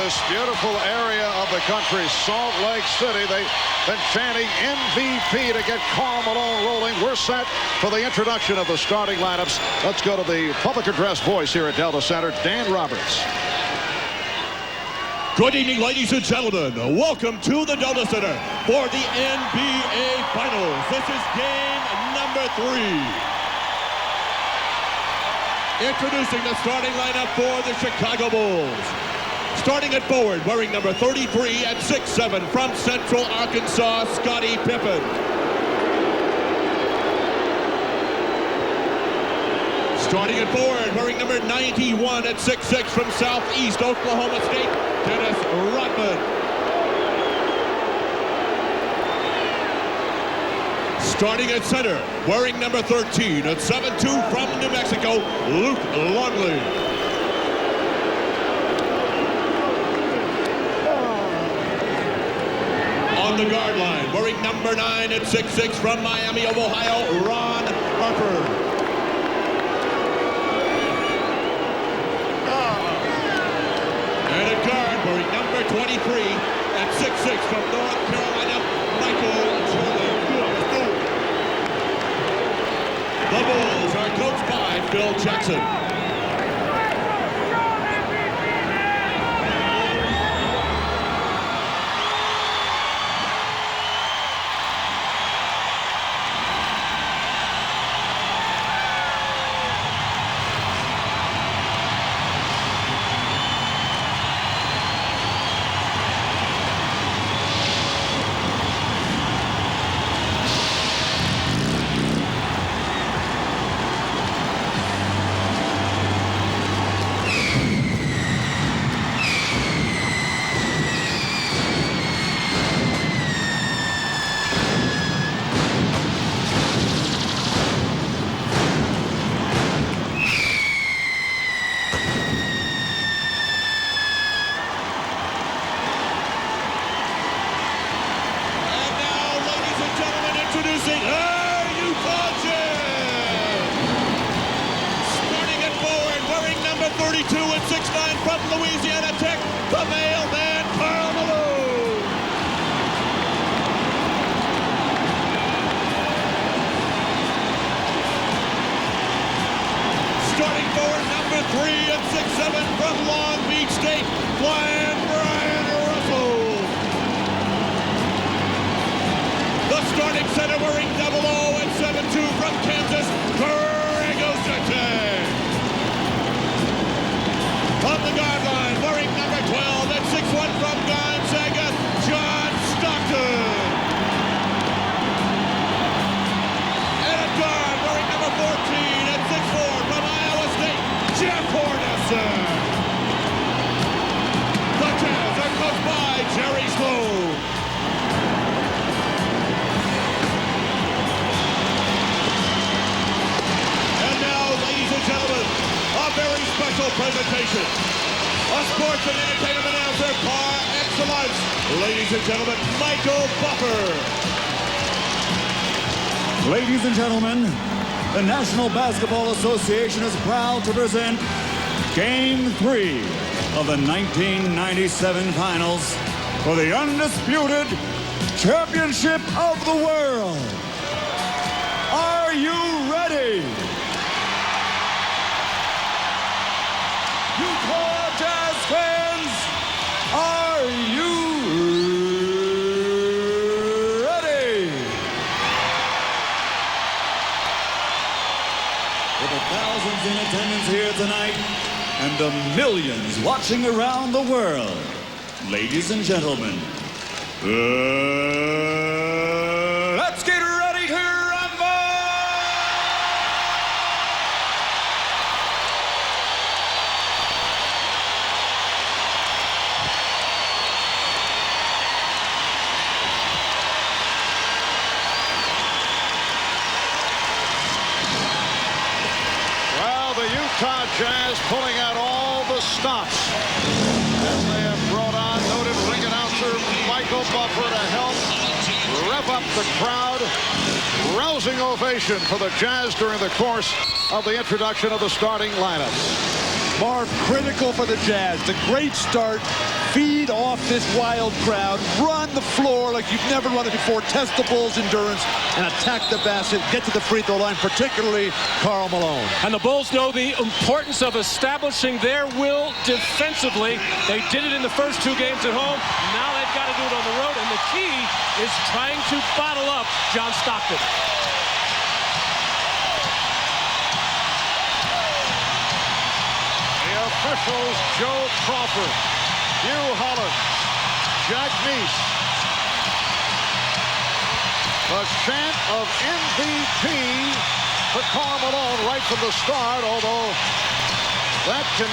this beautiful area of the country, Salt Lake City. They've been chanting MVP to get Karl Malone rolling. We're set for the introduction of the starting lineups. Let's go to the public address voice here at Delta Center, Dan Roberts. Good evening, ladies and gentlemen. Welcome to the Delta Center for the NBA Finals. This is game number 3. Introducing the starting lineup for the Chicago Bulls. Starting at forward, wearing number 33 at 6'7" from Central Arkansas, Scottie Pippen. Starting at forward, wearing number 91 at 6'6" from Southeast Oklahoma State, Dennis Rodman. Starting at center, wearing number 13 at 7'2" from New Mexico, Luke Longley. On the guard line, wearing number 9 at 6'6" from Miami of Ohio, Ron Harper. And at guard, wearing number 23 at 6'6" from North Carolina, Michael Jordan. The Bulls are coached by Phil Jackson. Presentation. A sports and entertainment announcer par excellence. Ladies and gentlemen, Michael Buffer. Ladies and gentlemen, the National Basketball Association is proud to present Game 3 of the 1997 Finals for the undisputed championship of the world. Are you ready? Utah Jazz fans, are you ready? With the thousands in attendance here tonight and the millions watching around the world, ladies and gentlemen, let's get ready to rumble! Utah Jazz pulling out all the stops as they have brought on noted ring announcer Michael Buffer to help rev up the crowd. Rousing ovation for the Jazz during the course of the introduction of the starting lineup. Marv, critical for the Jazz. The great start, feed off this wild crowd, run the floor like you've never run it before, test the Bulls' endurance, and attack the basket, get to the free throw line, particularly Karl Malone. And the Bulls know the importance of establishing their will defensively. They did it in the first 2 games at home. Now they've got to do it on the road, and the key is trying to bottle up John Stockton. The officials, Joe Crawford, Hugh Holland, Jack Neese. The chant of MVP for Karl Malone right from the start, although that can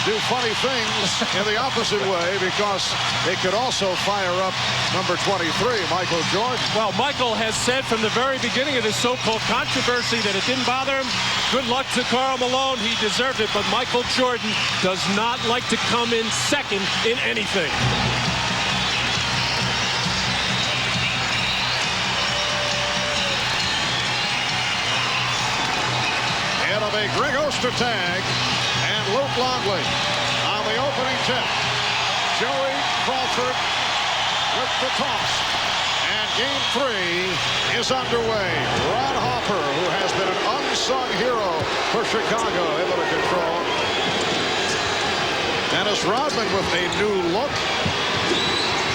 do funny things in the opposite way because it could also fire up number 23, Michael Jordan. Well, Michael has said from the very beginning of this so-called controversy that it didn't bother him. Good luck to Karl Malone. He deserved it, but Michael Jordan does not like to come in second in anything. It'll be Greg Ostertag and Luke Longley on the opening tip. Joey Crawford with the toss. And game 3 is underway. Ron Harper, who has been an unsung hero for Chicago, able to control. Dennis Rodman with a new look.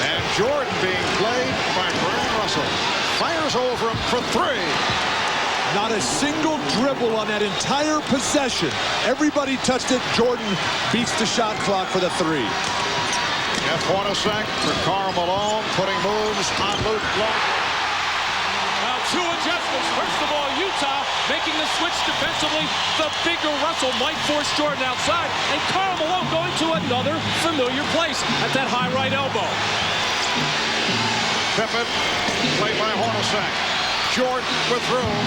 And Jordan being played by Brian Russell. Fires over him for 3. Not a single dribble on that entire possession. Everybody touched it. Jordan beats the shot clock for the 3. Jeff Hornacek for Karl Malone, putting moves on Luke Longley. Now 2 adjustments. First of all, Utah making the switch defensively. The bigger Russell might force Jordan outside. And Karl Malone going to another familiar place at that high right elbow. Pippen, played by Hornacek. Jordan with room.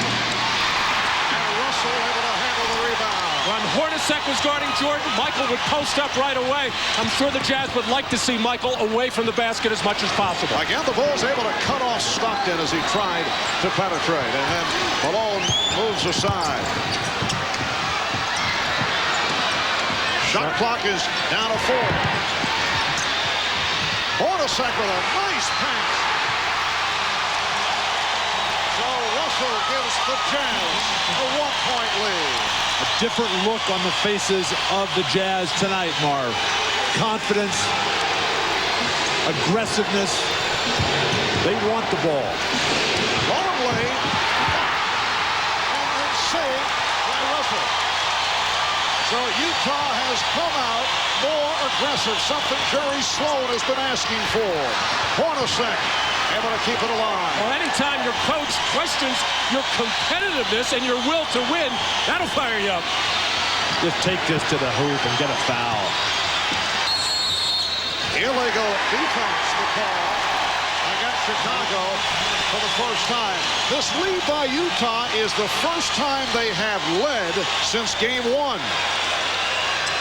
Russell able to handle the rebound. When Hornacek was guarding Jordan, Michael would post up right away. I'm sure the Jazz would like to see Michael away from the basket as much as possible. Again, the Bulls able to cut off Stockton as he tried to penetrate. And then Malone moves aside. Shot clock is down to 4. Hornacek with a nice pass. Russell gives the Jazz a 1-point lead. A different look on the faces of the Jazz tonight, Marv. Confidence, aggressiveness. They want the ball. Longley. And then saved by Russell. So Utah has come out more aggressive, something Jerry Sloan has been asking for. Hornacek able to keep it alive. Well, anytime your coach questions your competitiveness and your will to win, that'll fire you up. Just take this to the hoop and get a foul. Illegal defense, the call against Chicago for the first time. This lead by Utah is the first time they have led since game 1.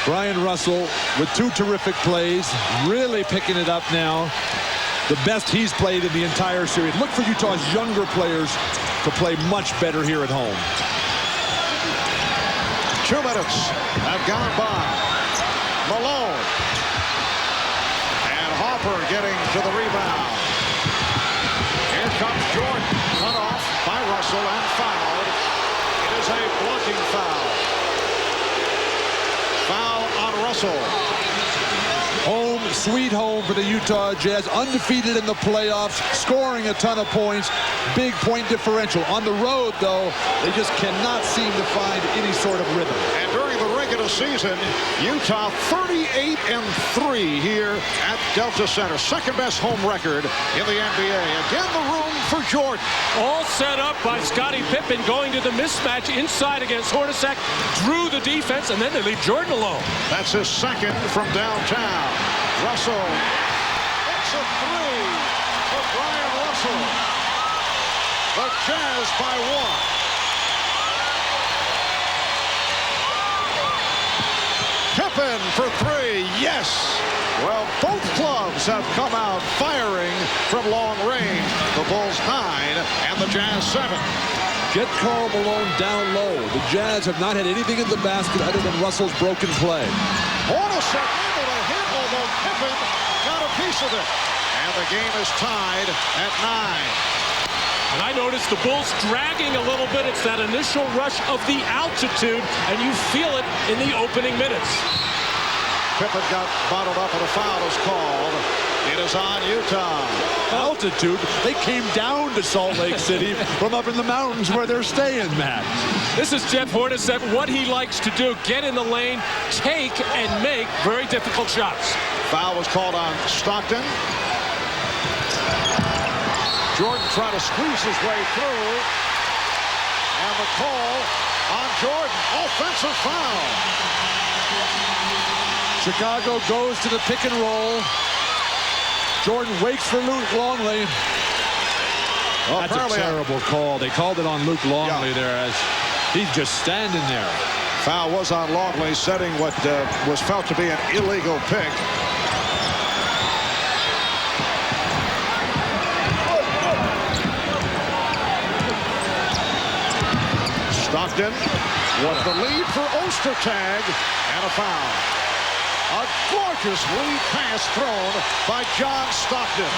Brian Russell with 2 terrific plays, really picking it up now. The best he's played in the entire series. Look for Utah's younger players to play much better here at home. 2 minutes have gone by. Malone. And Harper getting to the rebound. Here comes Jordan. Cut off by Russell and fouled. It is a blocking foul. Foul on Russell. Home, sweet home for the Utah Jazz. Undefeated in the playoffs, scoring a ton of points. Big point differential. On the road, though, they just cannot seem to find any sort of rhythm. And during the regular season, Utah 38-3 here at Delta Center. Second best home record in the NBA. Again, the room for Jordan. All set up by Scottie Pippen going to the mismatch inside against Hornacek. Drew the defense, and then they leave Jordan alone. That's his second from downtown. Russell. It's a 3 for Brian Russell. The Jazz by 1. Pippen for 3. Yes. Well, both clubs have come out firing from long range. The Bulls 9 and the Jazz 7. Get Karl Malone down low. The Jazz have not had anything in the basket other than Russell's broken play. Hornacek able to hit, although Pippen got a piece of it. And the game is tied at 9. And I noticed the Bulls dragging a little bit. It's that initial rush of the altitude, and you feel it in the opening minutes. Pippen got bottled up and a foul is called. It is on Utah. Altitude, they came down to Salt Lake City from up in the mountains where they're staying, Matt. This is Jeff Hornacek, what he likes to do, get in the lane, take and make very difficult shots. Foul was called on Stockton. Jordan trying to squeeze his way through. And the call on Jordan. Offensive foul. Chicago goes to the pick and roll. Jordan waits for Luke Longley. Well, that's a terrible call. They called it on Luke Longley there as he's just standing there. Foul was on Longley, setting what was felt to be an illegal pick. Stockton with the lead for Ostertag and a foul. A gorgeous lead pass thrown by John Stockton.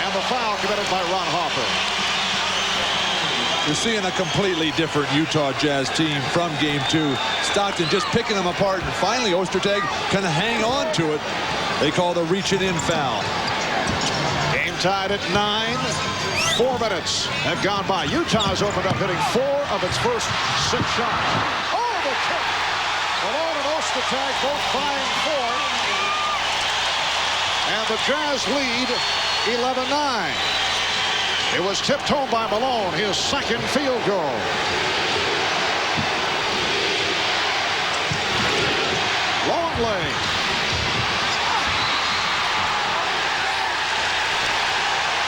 And the foul committed by Ron Harper. You're seeing a completely different Utah Jazz team from Game 2. Stockton just picking them apart, and finally Ostertag can hang on to it. They call the reaching in foul. Game tied at 9. 4 minutes have gone by. Utah's opened up hitting 4 of its first 6 shots. Oh, the kick! Malone and Ostertag both flying for it. And the Jazz lead 11-9. It was tipped home by Malone, his second field goal. Longley.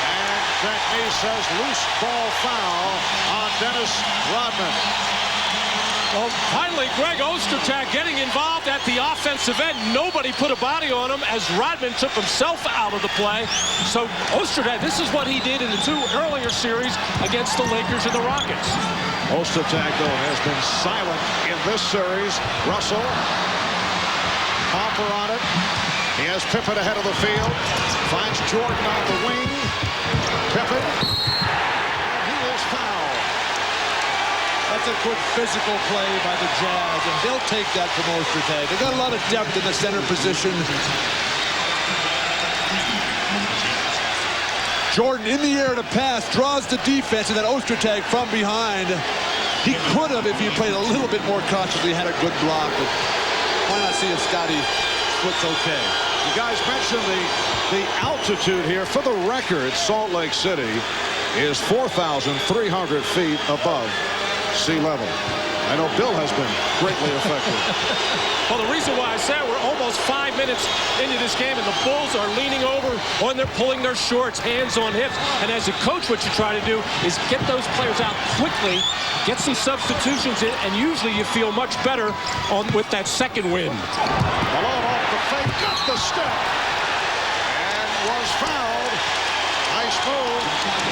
And Jack Mee says loose ball foul on Dennis Rodman. Well, finally, Greg Ostertag getting involved at the offensive end. Nobody put a body on him as Rodman took himself out of the play. So Ostertag, this is what he did in the 2 earlier series against the Lakers and the Rockets. Ostertag, though, has been silent in this series. Russell, Harper on it. He has Pippen ahead of the field. Finds Jordan on the wing. Pippen. He is fouled. That's a good physical play by the Jazz, and they'll take that from Ostertag. They got a lot of depth in the center position. Jordan in the air to pass, draws the defense, and then Ostertag from behind. He could have, if he played a little bit more cautiously, had a good block. But why not see if Scotty foot's okay? You guys mentioned the altitude here. For the record, Salt Lake City is 4,300 feet above sea level. I know Bill has been greatly affected. Well, the reason why I said we're almost 5 minutes into this game and the Bulls are leaning over when they're pulling their shorts, hands on hips. And as a coach, what you try to do is get those players out quickly, get some substitutions in, and usually you feel much better with that second win. Malone off the fake, got the step, and was fouled. Nice move.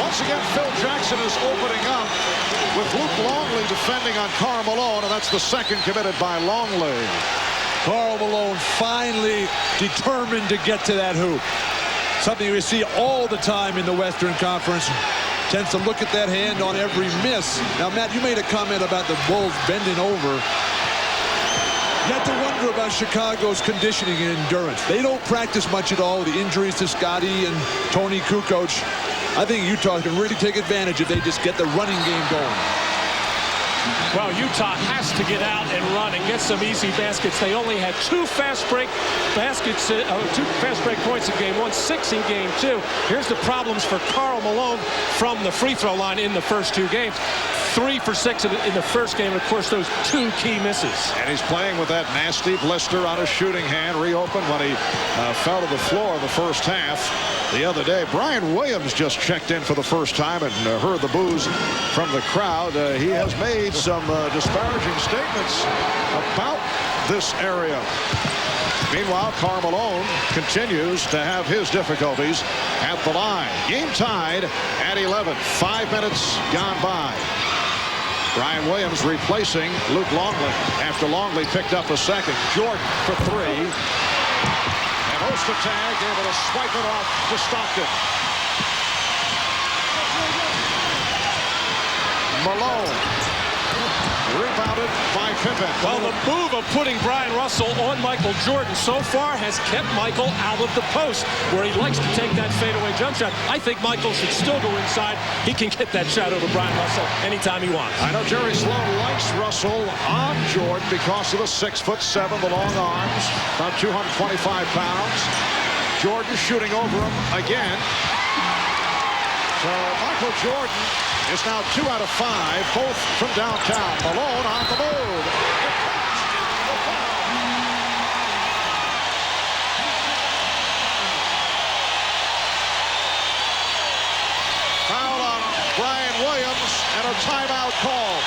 Once again, Phil Jackson is opening up with Luke Longley defending on Karl Malone, and that's the second committed by Longley. Karl Malone finally determined to get to that hoop. Something we see all the time in the Western Conference. Tends to look at that hand on every miss. Now, Matt, you made a comment about the Bulls bending over. You have to wonder about Chicago's conditioning and endurance. They don't practice much at all. The injuries to Scotty and Tony Kukoc. I think Utah can really take advantage if they just get the running game going. Well, Utah has to get out and run and get some easy baskets. They only had 2 fast break baskets, 2 fast break points in game 1, 6 in game 2. Here's the problems for Karl Malone from the free throw line in the first 2 games. 3 for 6 in the first game, and of course those 2 key misses. And he's playing with that nasty blister on his shooting hand, reopened when he fell to the floor in the first half the other day. Brian Williams just checked in for the first time and heard the boos from the crowd. He has made some disparaging statements about this area. Meanwhile, Karl Malone continues to have his difficulties at the line. Game tied at 11. 5 minutes gone by. Brian Williams replacing Luke Longley after Longley picked up a second. Jordan for 3. And Ostertag able to swipe it off to Stockton. Malone. Rebounded by Pippen. Well, the move of putting Brian Russell on Michael Jordan so far has kept Michael out of the post, where he likes to take that fadeaway jump shot. I think Michael should still go inside. He can get that shot over Brian Russell anytime he wants. I know Jerry Sloan likes Russell on Jordan because of the 6'7", the long arms, about 225 pounds. Jordan shooting over him again. So Michael Jordan is now 2 out of 5, both from downtown. Malone on the move. Foul on Brian Williams and a timeout call.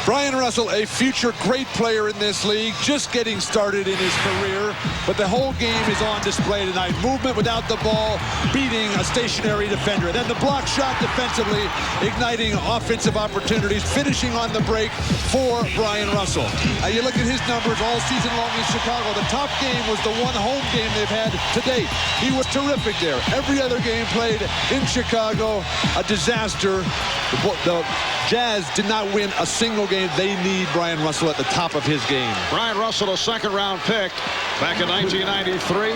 Brian Russell, a future great player in this league, just getting started in his career, but the whole game is on display tonight. Movement without the ball, beating a stationary defender. Then the block shot defensively, igniting offensive opportunities, finishing on the break for Brian Russell. You look at his numbers all season long in Chicago. The top game was the one home game they've had to date. He was terrific there. Every other game played in Chicago, a disaster. The Jazz did not win a single game. They need Brian Russell at the top of his game. Brian Russell, a second-round pick back in 1993.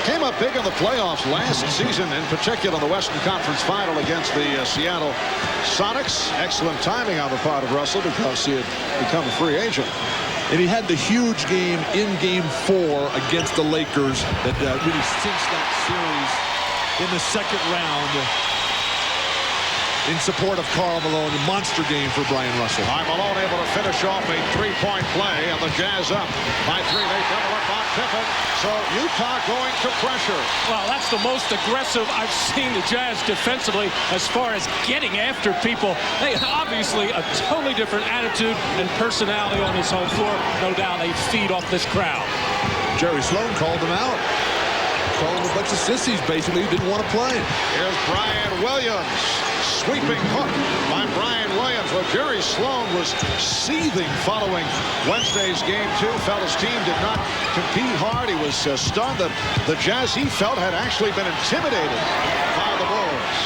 Came up big in the playoffs last season, in particular the Western Conference Final against the Seattle Sonics. Excellent timing on the part of Russell because he had become a free agent. And he had the huge game in Game 4 against the Lakers that really cinched that series in the second round in support of Karl Malone. A monster game for Brian Russell. Malone able to finish off a three-point play, and the Jazz up by 3. They double up on Pippen, so Utah going to pressure. Well, that's the most aggressive I've seen the Jazz defensively as far as getting after people. They obviously a totally different attitude and personality on this home floor. No doubt they feed off this crowd. Jerry Sloan called them out. Called them a bunch of sissies, basically, who didn't want to play. Here's Brian Williams. Sweeping hook by Brian Williams. Well, Jerry Sloan was seething following Wednesday's game 2. Felt his team did not compete hard. He was stunned that the Jazz, he felt, had actually been intimidated by the Bulls.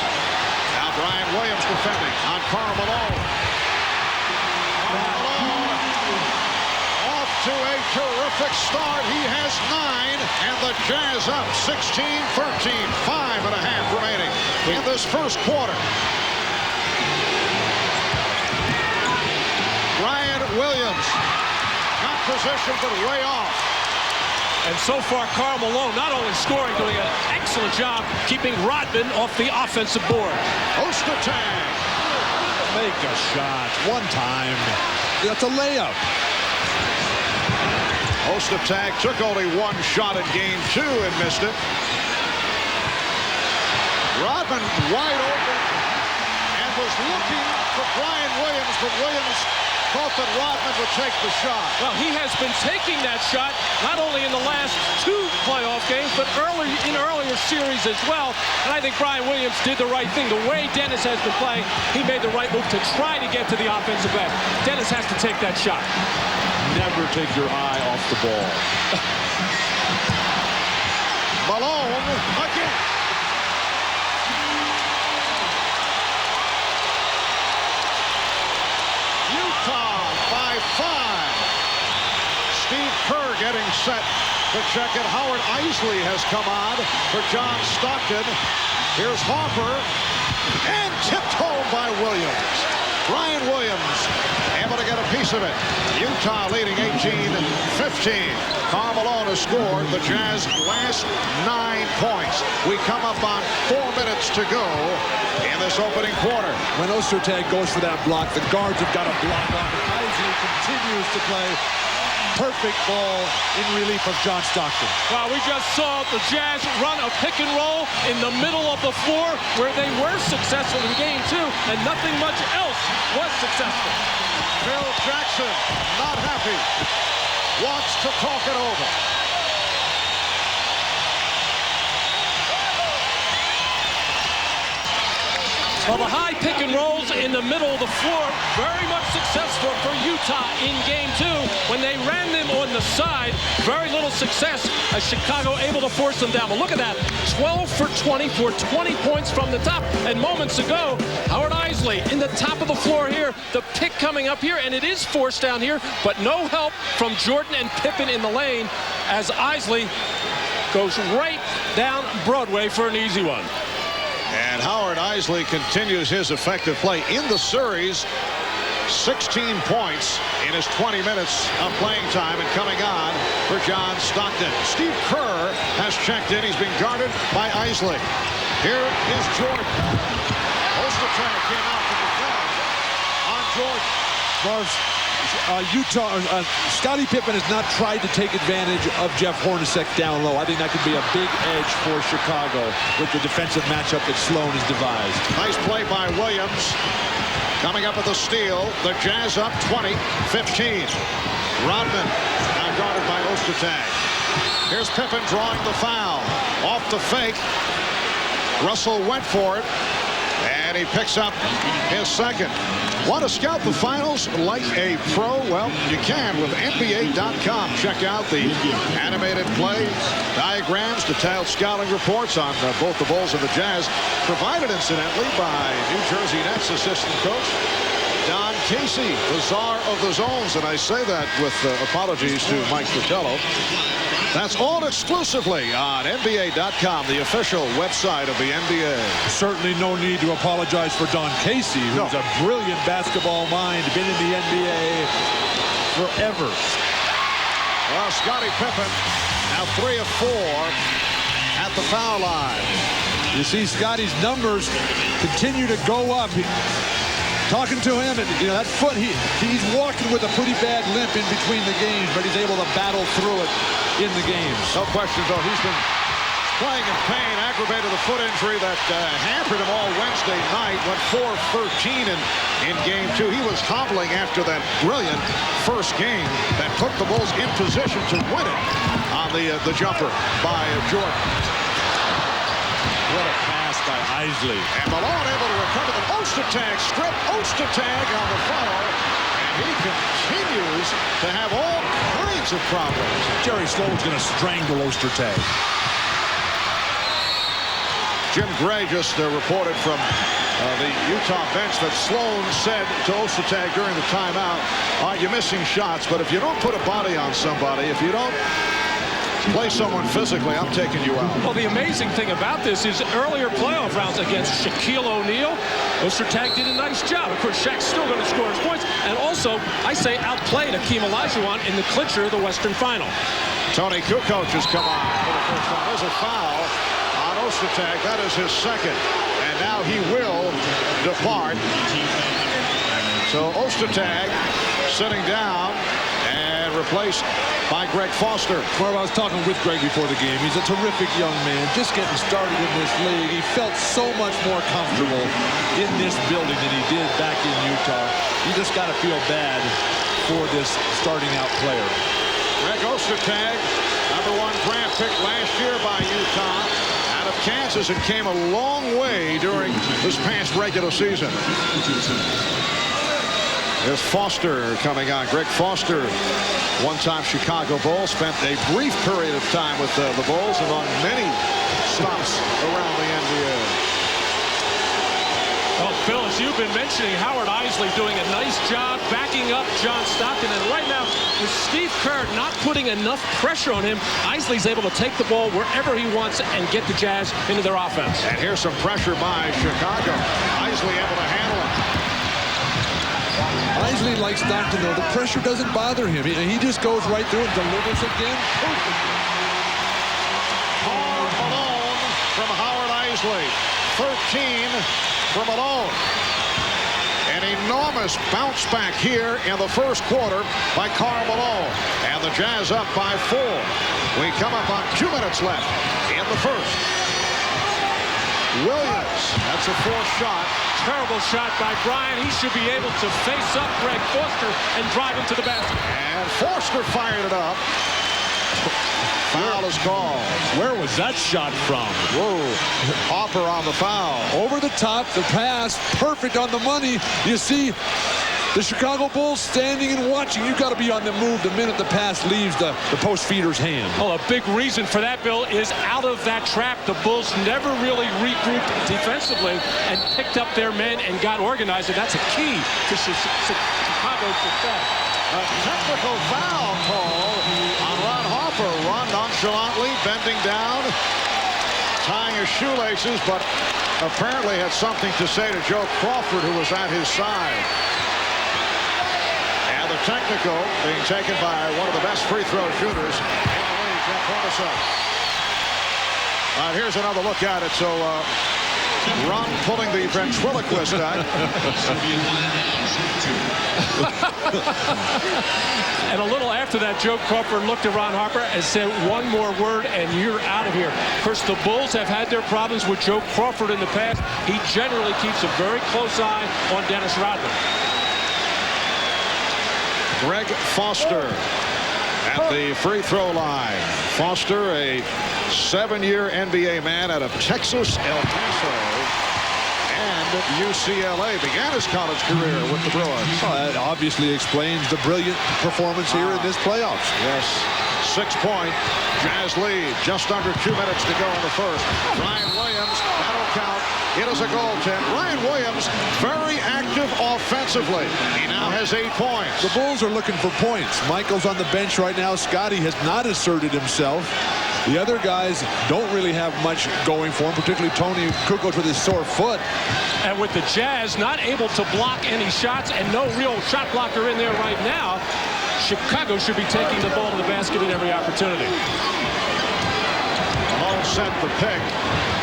Now Brian Williams defending on Karl Malone. Malone off to a terrific start. He has 9, and the Jazz up 16-13. 5.5 remaining in this first quarter. Brian Williams got position, but way off. And so far, Karl Malone not only scoring, doing an excellent job keeping Rodman off the offensive board. Ostertag. Make a shot. One time. That's a layup. Ostertag took only 1 shot in game 2 and missed it. Rodman wide open and was looking for Brian Williams, but Williams thought that Rodman would take the shot. Well, he has been taking that shot not only in the last 2 playoff games, but in earlier series as well. And I think Brian Williams did the right thing. The way Dennis has been playing, he made the right move to try to get to the offensive end. Dennis has to take that shot. Never take your eye off the ball. Malone again. Utah by 5. Steve Kerr getting set to check it. Howard Eisley has come on for John Stockton. Here's Harper. And tipped home by Williams. Brian Williams able to get a piece of it. Utah leading 18-15. Karl Malone has scored the Jazz last 9 points. We come up on 4 minutes to go in this opening quarter. When Ostertag goes for that block, the guards have got a block on. Eisley continues to play. Perfect ball in relief of John Stockton. Well, we just saw the Jazz run a pick and roll in the middle of the floor where they were successful in game 2, and nothing much else was successful. Phil Jackson not happy. Wants to talk it over. Well, the high pick and rolls in the middle of the floor. Very much successful for Utah in game 2. When they ran them on the side, very little success as Chicago able to force them down. But look at that, 12 for 20 for 20 points from the top. And moments ago, Howard Eisley in the top of the floor here. The pick coming up here, and it is forced down here, but no help from Jordan and Pippen in the lane as Eisley goes right down Broadway for an easy one. And Howard Eisley continues his effective play in the series. 16 points in his 20 minutes of playing time and coming on for John Stockton. Steve Kerr has checked in. He's been guarded by Eisley. Here is Jordan. Ostertag came out to defend on Jordan. Scottie Pippen has not tried to take advantage of Jeff Hornacek down low. I think that could be a big edge for Chicago with the defensive matchup that Sloan has devised. Nice play by Williams. Coming up with the steal. The Jazz up 20-15. Rodman now guarded by Ostertag. Here's Pippen drawing the foul. Off the fake. Russell went for it. And he picks up his second. Want to scout the finals like a pro? Well, you can with NBA.com. Check out the animated play diagrams, detailed scouting reports on both the Bulls and the Jazz, provided incidentally by New Jersey Nets assistant coach Don Casey, the czar of the zones. And I say that with apologies to Mike Fratello. That's all exclusively on NBA.com, the official website of the NBA. Certainly no need to apologize for Don Casey, who's a brilliant basketball mind, been in the NBA forever. Well, Scottie Pippen now 3 of 4 at the foul line. You see Scottie's numbers continue to go up. Talking to him, and that foot, he's walking with a pretty bad limp in between the games, but he's able to battle through it in the games. No question, though, he's been playing in pain, aggravated the foot injury that hampered him all Wednesday night. Went 4-13 in game 2. He was hobbling after that brilliant first game that put the Bulls in position to win it on the jumper by Jordan. What a pass by Eisley. And Malone able to recover the Ostertag strip. Ostertag on the foul. And he continues to have all kinds of problems. Jerry Sloan's going to strangle Ostertag. Jim Gray just reported from the Utah bench that Sloan said to Ostertag during the timeout, you're missing shots, but if you don't put a body on somebody, if you don't play someone physically, I'm taking you out. Well, the amazing thing about this is earlier playoff rounds against Shaquille O'Neal, Ostertag did a nice job. Of course, Shaq's still going to score his points. And also, I say outplayed Hakeem Olajuwon in the clincher of the Western Final. Tony Kukoc has come on for the first time. There's a foul on Ostertag. That is his second. And now he will depart. So Ostertag sitting down and replaced by Greg Foster. Well, I was talking with Greg before the game. He's a terrific young man, just getting started in this league. He felt so much more comfortable in this building than he did back in Utah. You just got to feel bad for this starting out player. Greg Ostertag, #1 draft pick last year by Utah, out of Kansas, and came a long way during this past regular season. There's Foster coming on. Greg Foster, one-time Chicago Bull, spent a brief period of time with the Bulls among many stops around the NBA. Well, Phil, as you've been mentioning, Howard Eisley doing a nice job backing up John Stockton. And right now, with Steve Kerr not putting enough pressure on him, Eisley's able to take the ball wherever he wants and get the Jazz into their offense. And here's some pressure by Chicago. Eisley able to handle it. Eisley likes Stockton, though. The pressure doesn't bother him. He just goes right through and delivers again. Karl Malone from Howard Eisley. 13 for Malone. An enormous bounce back here in the first quarter by Karl Malone. And the Jazz up by 4. We come up on 2 minutes left in the first. Williams, that's a 4th shot. Terrible shot by Bryant. He should be able to face up Greg Foster and drive him to the basket. And Foster fired it up. Foul is called. Where was that shot from? Whoa. Hopper on the foul. Over the top, the pass, perfect on the money. You see the Chicago Bulls standing and watching. You've got to be on the move the minute the pass leaves the post feeder's hand. Well, a big reason for that, Bill, is out of that trap. The Bulls never really regrouped defensively and picked up their men and got organized, and that's a key to Chicago's success. A technical foul call on Ron Hopper. Ron nonchalantly bending down, tying his shoelaces, but apparently had something to say to Joe Crawford, who was at his side. And the technical being taken by one of the best free throw shooters in the league, Jeff Hornacek. Here's another look at it. So Ron pulling the ventriloquist out. And a little after that, Joe Crawford looked at Ron Harper and said, one more word and you're out of here. Of course, the Bulls have had their problems with Joe Crawford in the past. He generally keeps a very close eye on Dennis Rodman. Greg Foster at the free throw line. Foster, a 7-year NBA man out of Texas, El Paso, and UCLA. Began his college career with the Bruins. Well, that obviously explains the brilliant performance here in this playoffs. Yes. 6-point Jazz lead. Just under 2 minutes to go in the first. Ryan Williams, that'll count. It is a goaltend. Ryan Williams, very active offensively. He now has 8 points. The Bulls are looking for points. Michael's on the bench right now. Scotty has not asserted himself. The other guys don't really have much going for him, particularly Tony Kukoc with his sore foot. And with the Jazz not able to block any shots and no real shot blocker in there right now, Chicago should be taking the ball to the basket in every opportunity. Malone sent the pick.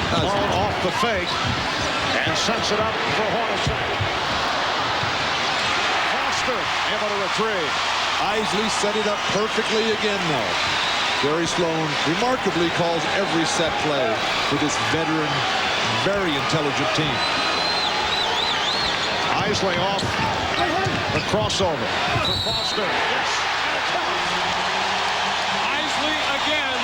Malone off the fake and sets it up for Hornacek. Foster able to retrieve. Isley set it up perfectly again, though. Gary Sloan remarkably calls every set play for this veteran, very intelligent team. Isley off the crossover for Foster. Yes. Isley again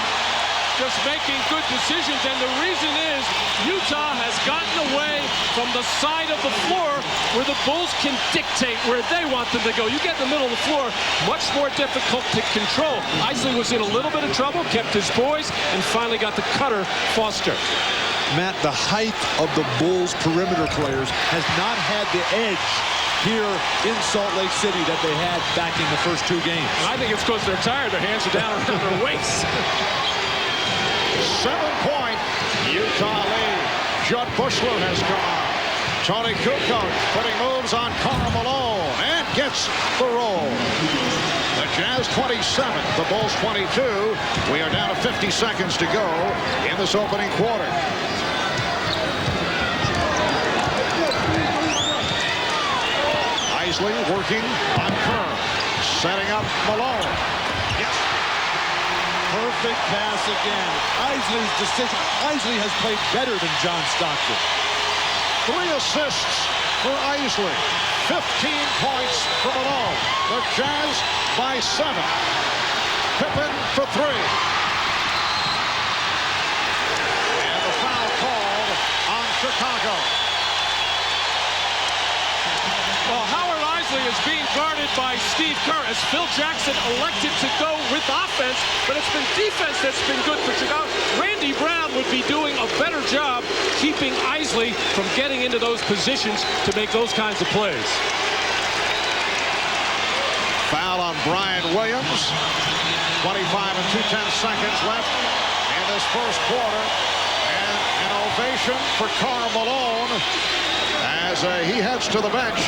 just making good decisions, and the reason is Utah has gotten away from the side of the floor where the Bulls can dictate where they want them to go. You get in the middle of the floor, much more difficult to control. Isley was in a little bit of trouble, kept his poise, and finally got the cutter, Foster. Matt, the height of the Bulls perimeter players has not had the edge here in Salt Lake City that they had back in the first 2 games. I think it's because they're tired. Their hands are down around their waists. 7-point Utah lead. Judd Bushler has come out. Tony Kukoc putting moves on Karl Malone and gets the roll. The Jazz 27, the Bulls 22. We are down to 50 seconds to go in this opening quarter. Isley working on Kerr. Setting up Malone. Yes. Perfect pass again. Isley's decision. Isley has played better than John Stockton. 3 assists for Isley. 15 points for Malone. The Jazz by 7. Pippen for 3. And the foul called on Chicago. Well, Howard Isley is being guarded by Steve Kerr as Phil Jackson elected to go with offense, but it's been defense that's been good for Chicago. Randy Brown would be doing a better job keeping Isley from getting into those positions to make those kinds of plays. Foul on Brian Williams. 25 and 2/10 seconds left in this first quarter. And an ovation for Karl Malone as he heads to the bench.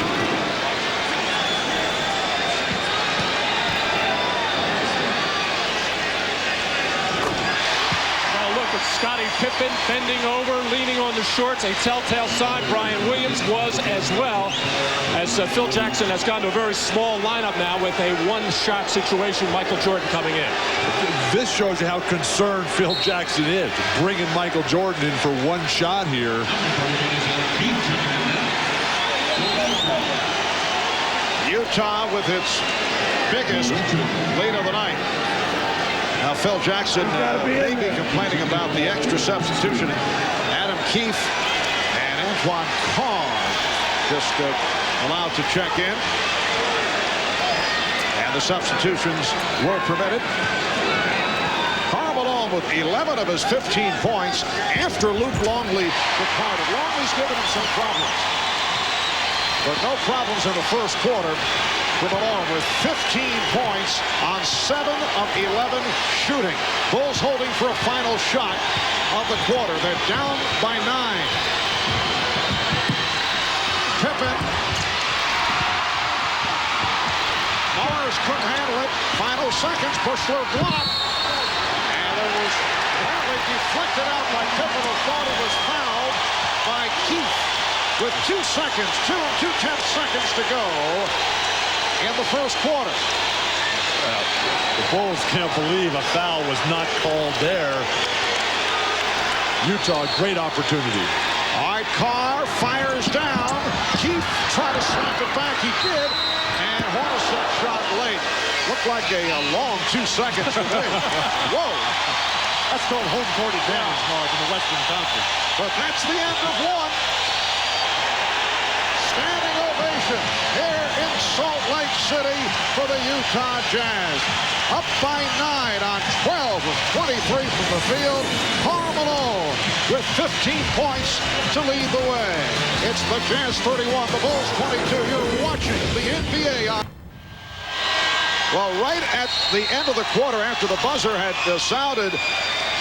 Scottie Pippen bending over, leaning on the shorts, a telltale sign. Brian Williams was as well, as Phil Jackson has gone to a very small lineup now with a one-shot situation. Michael Jordan coming in. This shows you how concerned Phil Jackson is, bringing Michael Jordan in for one shot here. Utah with its biggest lead of the night. A Phil Jackson may be complaining about the extra substitution. Adam Keefe and Antoine Carr just allowed to check in. And the substitutions were permitted. Karl Malone with 11 of his 15 points after Luke Longley departed. Longley's given him some problems, but no problems in the first quarter for Malone with 15 points on 7 of 11 shooting. Bulls holding for a final shot of the quarter. They're down by 9. Pippen. Morris couldn't handle it. Final seconds. Bushler blocked. And it was apparently deflected out by Pippen, who thought he was fouled by Keefe with 2 seconds, 2 2/10 seconds to go in the first quarter. The Bulls can't believe a foul was not called there. Utah, great opportunity. All right, Carr fires down. Keefe tried to slap it back. He did. And Hornacek shot late. Looked like a long 2 seconds to me. Whoa. That's called home court advantage, Marv, in the Western Conference. But that's the end of one. Standing ovation here in Salt Lake City for the Utah Jazz. Up by 9 on 12 of 23 from the field. Karl Malone with 15 points to lead the way. It's the Jazz 31, the Bulls 22. You're watching the NBA on. Well, right at the end of the quarter, after the buzzer had sounded,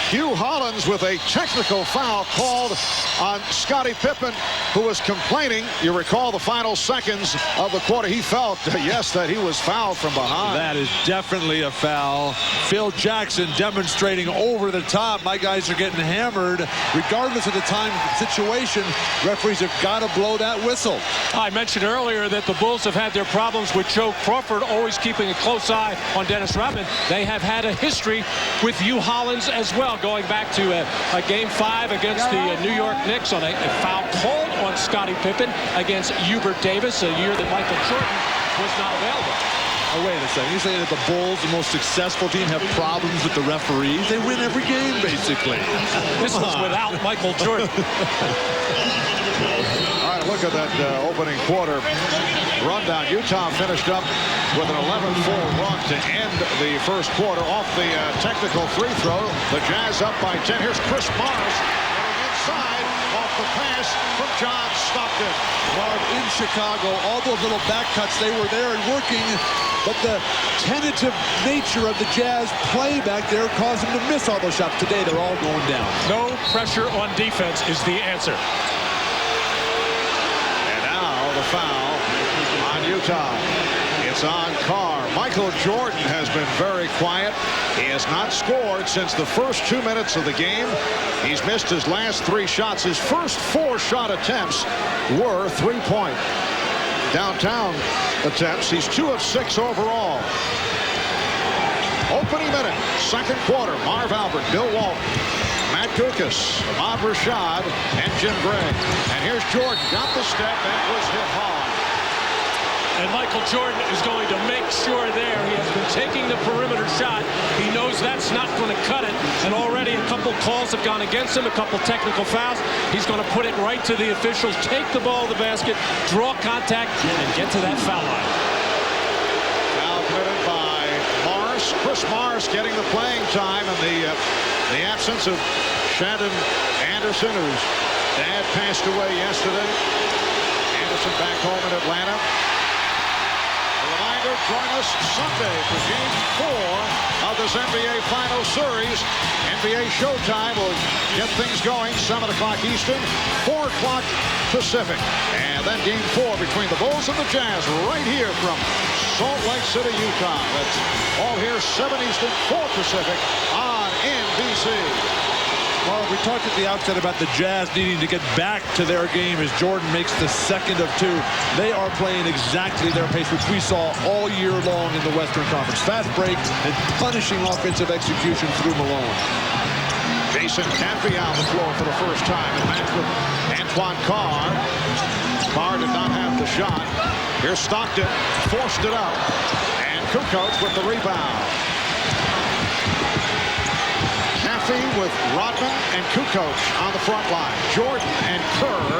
Hugh Hollins with a technical foul called on Scottie Pippen, who was complaining. You recall the final seconds of the quarter. He felt, yes, that he was fouled from behind. That is definitely a foul. Phil Jackson demonstrating over the top. My guys are getting hammered. Regardless of the time situation, referees have got to blow that whistle. I mentioned earlier that the Bulls have had their problems with Joe Crawford, always keeping a close eye on Dennis Rodman. They have had a history with Hugh Hollins as well, going back to a Game 5 against the New York Knicks on a foul called on Scottie Pippen against Hubert Davis, a year that Michael Jordan was not available. Oh, wait a second. You're saying that the Bulls, the most successful team, have problems with the referees? They win every game, basically. This was without Michael Jordan. All right, look at that opening quarter rundown. Utah finished up with an 11-4 run to end the first quarter off the technical free throw. The Jazz up by 10. Here's Chris Morris getting inside off the pass from John Stockton. Marv, in Chicago, all those little back cuts, they were there and working, but the tentative nature of the Jazz play back there caused them to miss all those shots. Today, they're all going down. No pressure on defense is the answer. And now the foul on Utah. It's on Carr. Michael Jordan has been very quiet. He has not scored since the first 2 minutes of the game. He's missed his last 3 shots. His first 4 shot attempts were 3-point downtown attempts. He's 2 of 6 overall. Opening minute, second quarter. Marv Albert, Bill Walton, Matt Dukas, Ahmad Rashad, and Jim Gray. And here's Jordan. Got the step and was hit hard. And Michael Jordan is going to make sure there. He has been taking the perimeter shot. He knows that's not going to cut it. And already a couple calls have gone against him, a couple technical fouls. He's going to put it right to the officials, take the ball to the basket, draw contact, and get to that foul line. Foul committed by Morris. Chris Morris getting the playing time in the absence of Shandon Anderson, whose dad passed away yesterday. Anderson back home in Atlanta. Join us Sunday for Game 4 of this NBA Final Series. NBA Showtime will get things going. 7 o'clock Eastern, 4 o'clock Pacific. And then Game 4 between the Bulls and the Jazz right here from Salt Lake City, Utah. That's all here 7 Eastern, 4 Pacific on NBC. Well, we talked at the outset about the Jazz needing to get back to their game as Jordan makes the second of 2. They are playing exactly their pace, which we saw all year long in the Western Conference. Fast break and punishing offensive execution through Malone. Jason Campbell on the floor for the first time. A match with Antoine Carr. Carr did not have the shot. Here's Stockton. Forced it up. And Kukoc with the rebound. team with Rodman and Kukoc on the front line. Jordan and Kerr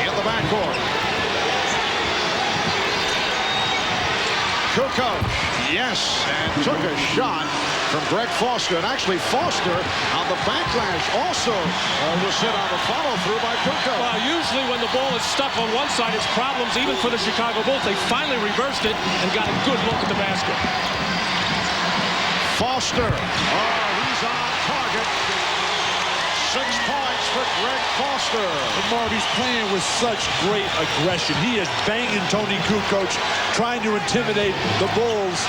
in the backcourt. Kukoc, yes, and took a shot from Greg Foster. And actually, Foster on the backlash also was hit on the follow-through by Kukoc. Well, usually when the ball is stuck on one side, it's problems even for the Chicago Bulls. They finally reversed it and got a good look at the basket. Foster, he's on target. 6 points for Greg Foster. And Marv, he's playing with such great aggression. He is banging Tony Kukoc, trying to intimidate the Bulls.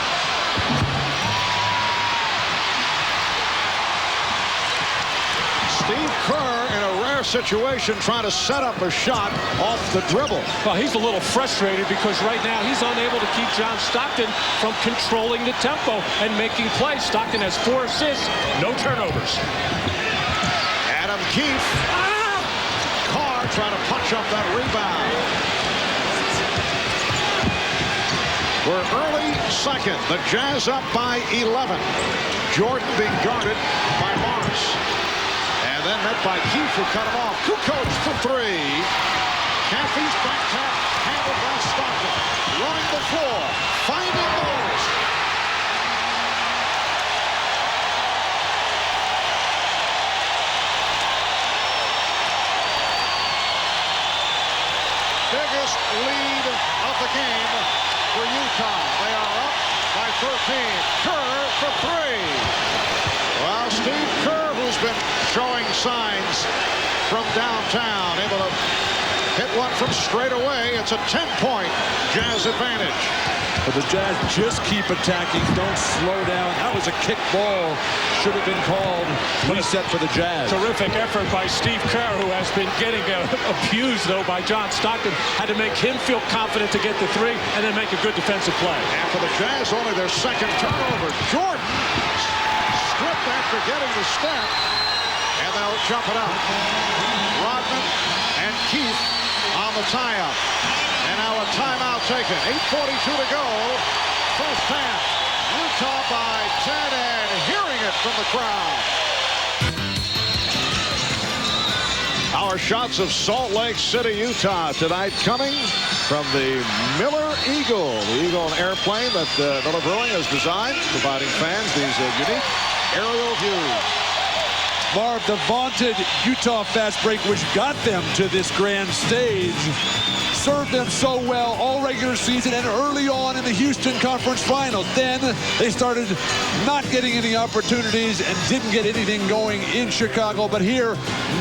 Steve Kerr in a rare situation trying to set up a shot off the dribble. Well, he's a little frustrated because right now he's unable to keep John Stockton from controlling the tempo and making plays. Stockton has 4 assists, no turnovers. Adam Keefe. Carr trying to punch up that rebound. We're early second. The Jazz up by 11. Jordan being guarded by Morris. And then met by Keefe, who cut him off. Kukoc for 3. Caffey's back tap handled by Stockton. Running the floor. Finding Morris. Biggest lead of the game for Utah. They are up by 13. Kerr for 3. Well, Steve Kerr, who's been showing signs from downtown, able to hit one from straight away. It's a 10-point Jazz advantage. But the Jazz just keep attacking, don't slow down. That was a kick ball. Should have been called. Reset for the Jazz. Terrific effort by Steve Kerr, who has been getting abused, though, by John Stockton. Had to make him feel confident to get the 3 and then make a good defensive play. And for the Jazz, only their second turnover. Jordan stripped after getting the step, and they'll jump it out. Rodman and Keefe on the tie-up. And now a timeout taken. 8:42 to go. First half. Utah by 10 and hearing it from the crowd. Our shots of Salt Lake City, Utah tonight coming from the Miller Eagle. The Eagle, an airplane that Miller Brewing has designed, providing fans these unique aerial views. Marv, the vaunted Utah fast break, which got them to this grand stage, served them so well all regular season and early on in the Houston Conference Finals. Then they started not getting any opportunities and didn't get anything going in Chicago. But here,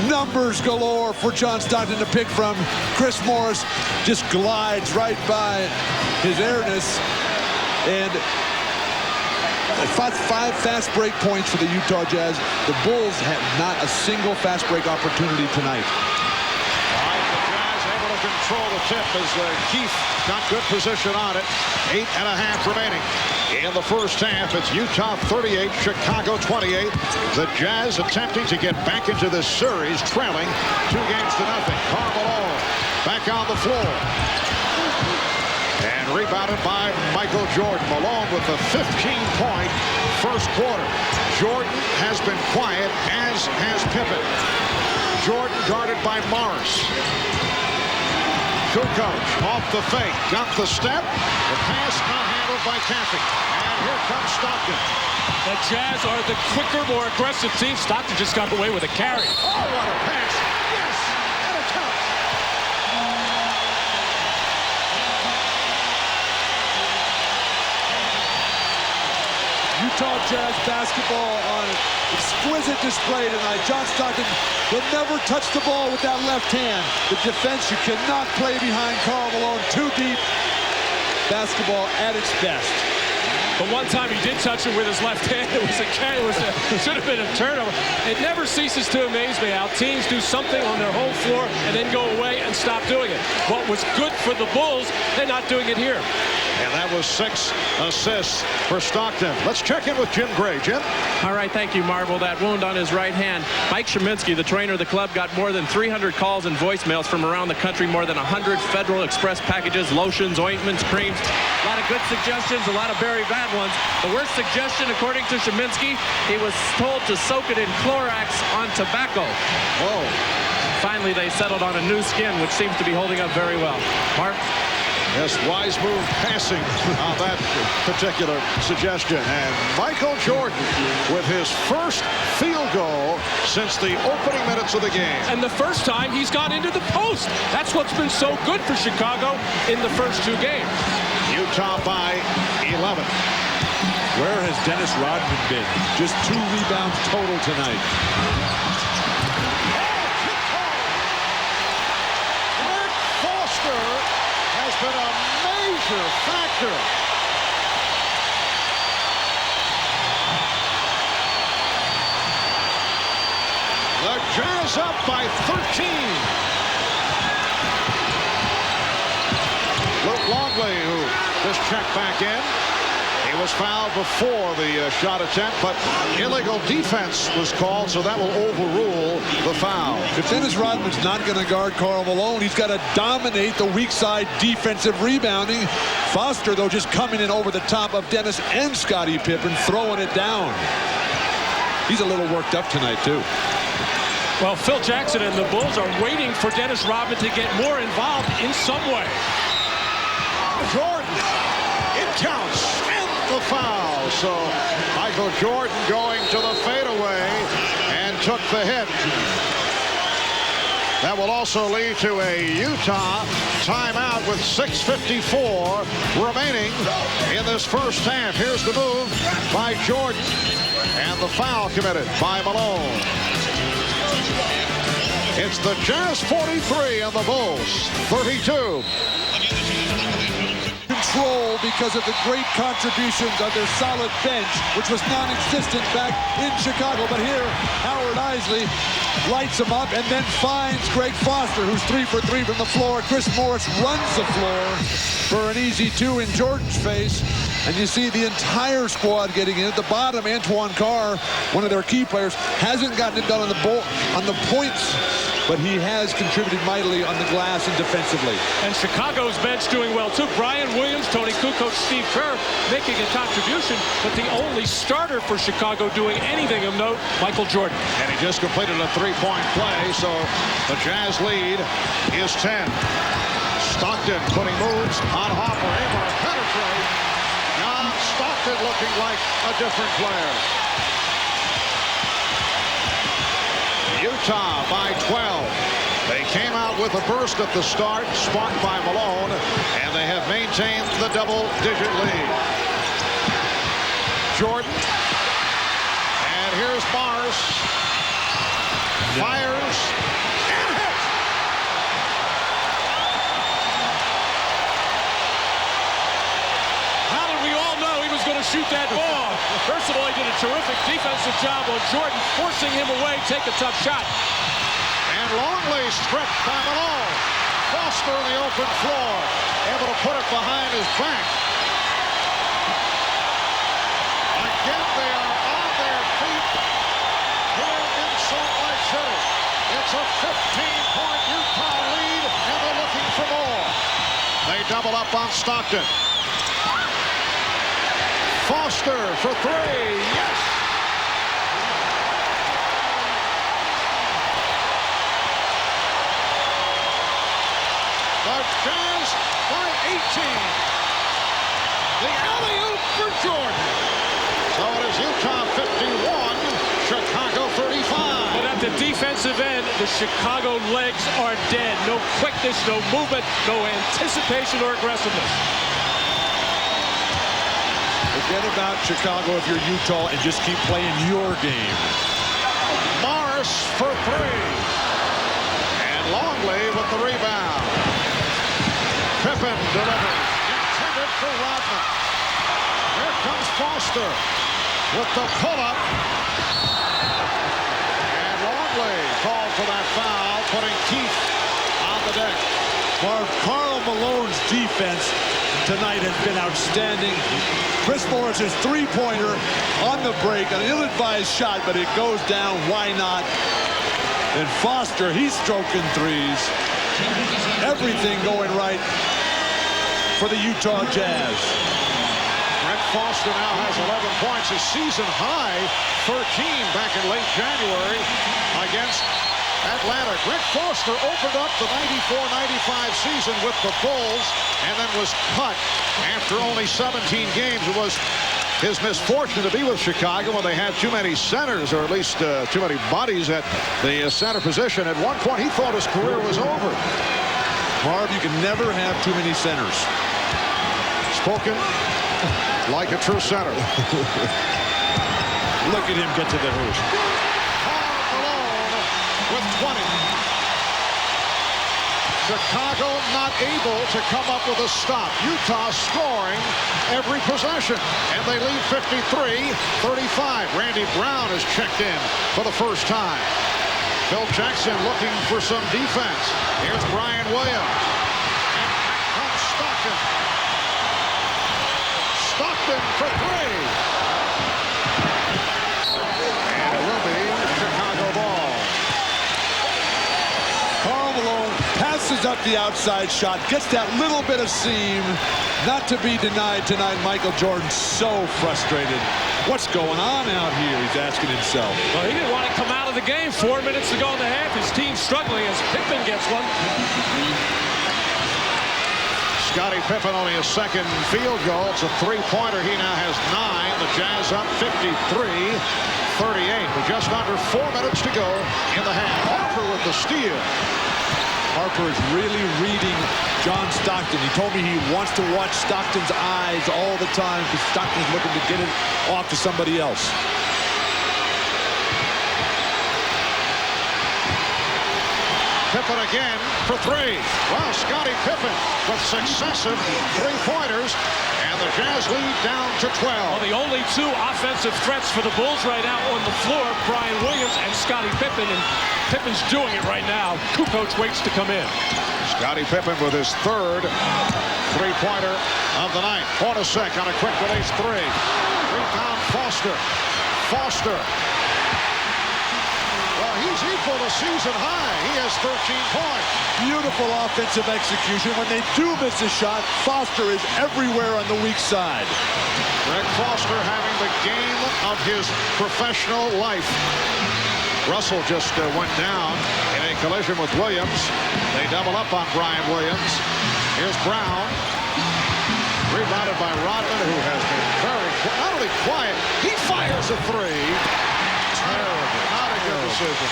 numbers galore for John Stockton to pick from. Chris Morris just glides right by his airness. And 5 fast break points for the Utah Jazz. The Bulls had not a single fast break opportunity tonight. Control the tip as Keefe got good position on it. 8.5 remaining in the first half. It's Utah 38, Chicago 28. The Jazz attempting to get back into this series, trailing 2 games to nothing. Karl Malone back on the floor. And rebounded by Michael Jordan. Malone with a 15-point first quarter. Jordan has been quiet, as has Pippen. Jordan guarded by Morris. Kukoc off the fake, got the step. The pass not handled by Caffey. And here comes Stockton. The Jazz are the quicker, more aggressive team. Stockton just got away with a carry. Oh, what a pass. Yes, and it counts. Utah Jazz basketball on exquisite display tonight. John Stockton will never touch the ball with that left hand. The defense, you cannot play behind Karl Malone too deep. Basketball at its best. But one time he did touch it with his left hand. It should have been a turnover. It never ceases to amaze me how teams do something on their home floor and then go away and stop doing it. What was good for the Bulls, they're not doing it here. And that was 6 assists for Stockton. Let's check in with Jim Gray. Jim? All right, thank you, Marvel. That wound on his right hand. Mike Sheminsky, the trainer of the club, got more than 300 calls and voicemails from around the country, more than 100 Federal Express packages, lotions, ointments, creams. A lot of good suggestions, a lot of Barry Vallis. bad ones. The worst suggestion, according to Szymanski, he was told to soak it in Clorox on tobacco. Whoa. Finally, they settled on a new skin, which seems to be holding up very well. Mark? Yes, wise move passing on that particular suggestion. And Michael Jordan with his first field goal since the opening minutes of the game. And the first time he's got into the post. That's what's been so good for Chicago in the first two games. Utah by 11. Where has Dennis Rodman been? Just 2 rebounds total tonight. Rick Foster has been a major factor. The Jazz up by 13. Luke Longley, who just checked back in. He was fouled before the shot attempt, but illegal defense was called, so that will overrule the foul. If Dennis Rodman's not going to guard Karl Malone, he's got to dominate the weak side defensive rebounding. Foster, though, just coming in over the top of Dennis and Scottie Pippen, throwing it down. He's a little worked up tonight, too. Well, Phil Jackson and the Bulls are waiting for Dennis Rodman to get more involved in some way. Jordan, it counts, and the foul. So Michael Jordan going to the fadeaway and took the hit. That will also lead to a Utah timeout with 6:54 remaining in this first half. Here's the move by Jordan and the foul committed by Malone. It's the Jazz 43 and the Bulls 32. Control because of the great contributions of their solid bench, which was non-existent back in Chicago. But here, Howard Eisley lights him up and then finds Greg Foster, who's 3 for 3 from the floor. Chris Morris runs the floor for an easy 2 in Jordan's face. And you see the entire squad getting in. At the bottom, Antoine Carr, one of their key players, hasn't gotten it done on the points, but he has contributed mightily on the glass and defensively. And Chicago's bench doing well, too. Brian Williams, Tony Kukoc, Steve Kerr making a contribution, but the only starter for Chicago doing anything of note, Michael Jordan. And he just completed a three-point play, so the Jazz lead is 10. Stockton putting moves on Hopper, able to penetrate. Now Stockton looking like a different player. Utah by 12. They came out with a burst at the start, sparked by Malone, and they have maintained the double-digit lead. Jordan. And here's Mars. Fires and hits. How did we all know he was going to shoot that ball? First of all, he did a terrific defensive job on Jordan, forcing him away, take a tough shot. And Longley stripped by Malone. Foster in the open floor, able to put it behind his back. Again, they are on their feet here in Salt Lake City. It's a 15-point Utah lead, and they're looking for more. They double up on Stockton. Foster for 3. Yes! The Jazz by 18. The alley-oop for Jordan. So it is Utah 51, Chicago 35. But at the defensive end, the Chicago legs are dead. No quickness, no movement, no anticipation or aggressiveness. Forget about Chicago if you're Utah and just keep playing your game. Morris for 3. And Longley with the rebound. Pippen delivers. Intended for Rodman. Here comes Foster with the pull-up. And Longley called for that foul, putting Keith on the deck. Karl Malone's defense tonight has been outstanding. Chris Morris's three-pointer on the break, an ill-advised shot, but it goes down. Why not? And Foster, he's stroking threes. Everything going right for the Utah Jazz. Brett Foster now has 11 points, his season high 13 back in late January against Atlanta. Greg Foster opened up the 94-95 season with the Bulls and then was cut after only 17 games. It was his misfortune to be with Chicago when they had too many centers, or at least too many bodies at the center position. At one point, he thought his career was over. Marv, you can never have too many centers. Spoken like a true center. Look at him get to the hoop. With 20. Chicago not able to come up with a stop. Utah scoring every possession. And they lead 53-35. Randy Brown is checked in for the first time. Phil Jackson looking for some defense. Here's Brian Williams. And back comes Stockton. Stockton for three. And it will be Chicago ball. Karl Malone passes up the outside shot, gets that little bit of seam. Not to be denied tonight. Michael Jordan so frustrated. What's going on out here, he's asking himself. Well, he didn't want to come out of the game. 4 minutes to go in the half. His team's struggling as Pippen gets one. Scottie Pippen only a second field goal. It's a three-pointer. He now has 9. The Jazz up 53-38 with just under 4 minutes to go in the half. Harper with the steal. Harper is really reading John Stockton. He told me he wants to watch Stockton's eyes all the time because Stockton's looking to get it off to somebody else. Pippen again for three. Well, Scottie Pippen with successive three-pointers, and the Jazz lead down to 12. Well, the only two offensive threats for the Bulls right now on the floor, Brian Williams and Scottie Pippen, and Pippen's doing it right now. Kukoc waits to come in. Scottie Pippen with his third three-pointer of the night. Hornacek on a quick release three. Rebound Foster. Foster. Well, he's equal to season high. He has 13 points. Beautiful offensive execution. When they do miss a shot, Foster is everywhere on the weak side. Greg Foster having the game of his professional life. Russell just went down in a collision with Williams. They double up on Brian Williams. Here's Brown. Rebounded by Rodman, who has been very, not only quiet, he fires a three. Terrible. Not a good decision.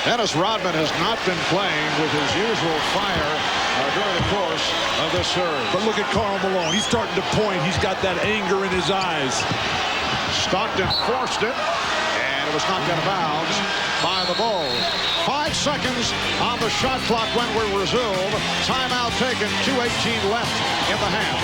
Dennis Rodman has not been playing with his usual fire during the course of this series. But look at Karl Malone. He's starting to point. He's got that anger in his eyes. Stockton forced it, and it was knocked out of bounds by the Bulls. 5 seconds on the shot clock when we resume. Timeout taken, 2:18 left in the half.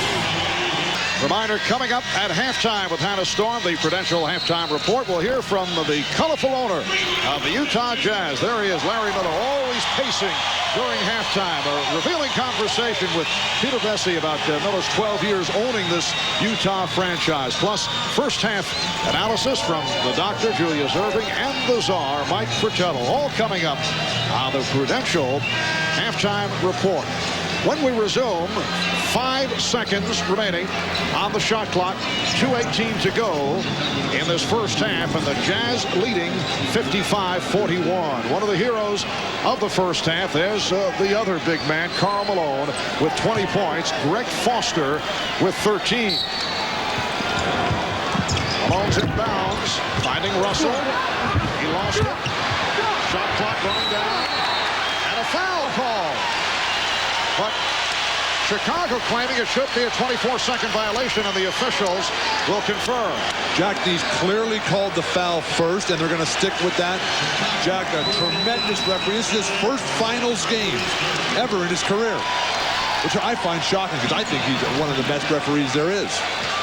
Reminder coming up at halftime with Hannah Storm, the Prudential Halftime Report. We'll hear from the colorful owner of the Utah Jazz. There he is, Larry Miller, always pacing during halftime. A revealing conversation with Peter Bessie about Miller's 12 years owning this Utah franchise. Plus, first half analysis from the doctor, Julia Zerving, and the czar, Mike Fratello. All coming up on the Prudential Halftime Report. When we resume, 5 seconds remaining on the shot clock, 2:18 to go in this first half, and the Jazz leading 55-41. One of the heroes of the first half, there's the other big man, Karl Malone, with 20 points. Greg Foster with 13. Malone's in bounds, finding Russell. He lost it. Shot clock running down, and a foul call. But Chicago claiming it should be a 24-second violation, and the officials will confirm. Jack, these clearly called the foul first, and they're going to stick with that. Jack, a tremendous referee. This is his first finals game ever in his career, which I find shocking because I think he's one of the best referees there is.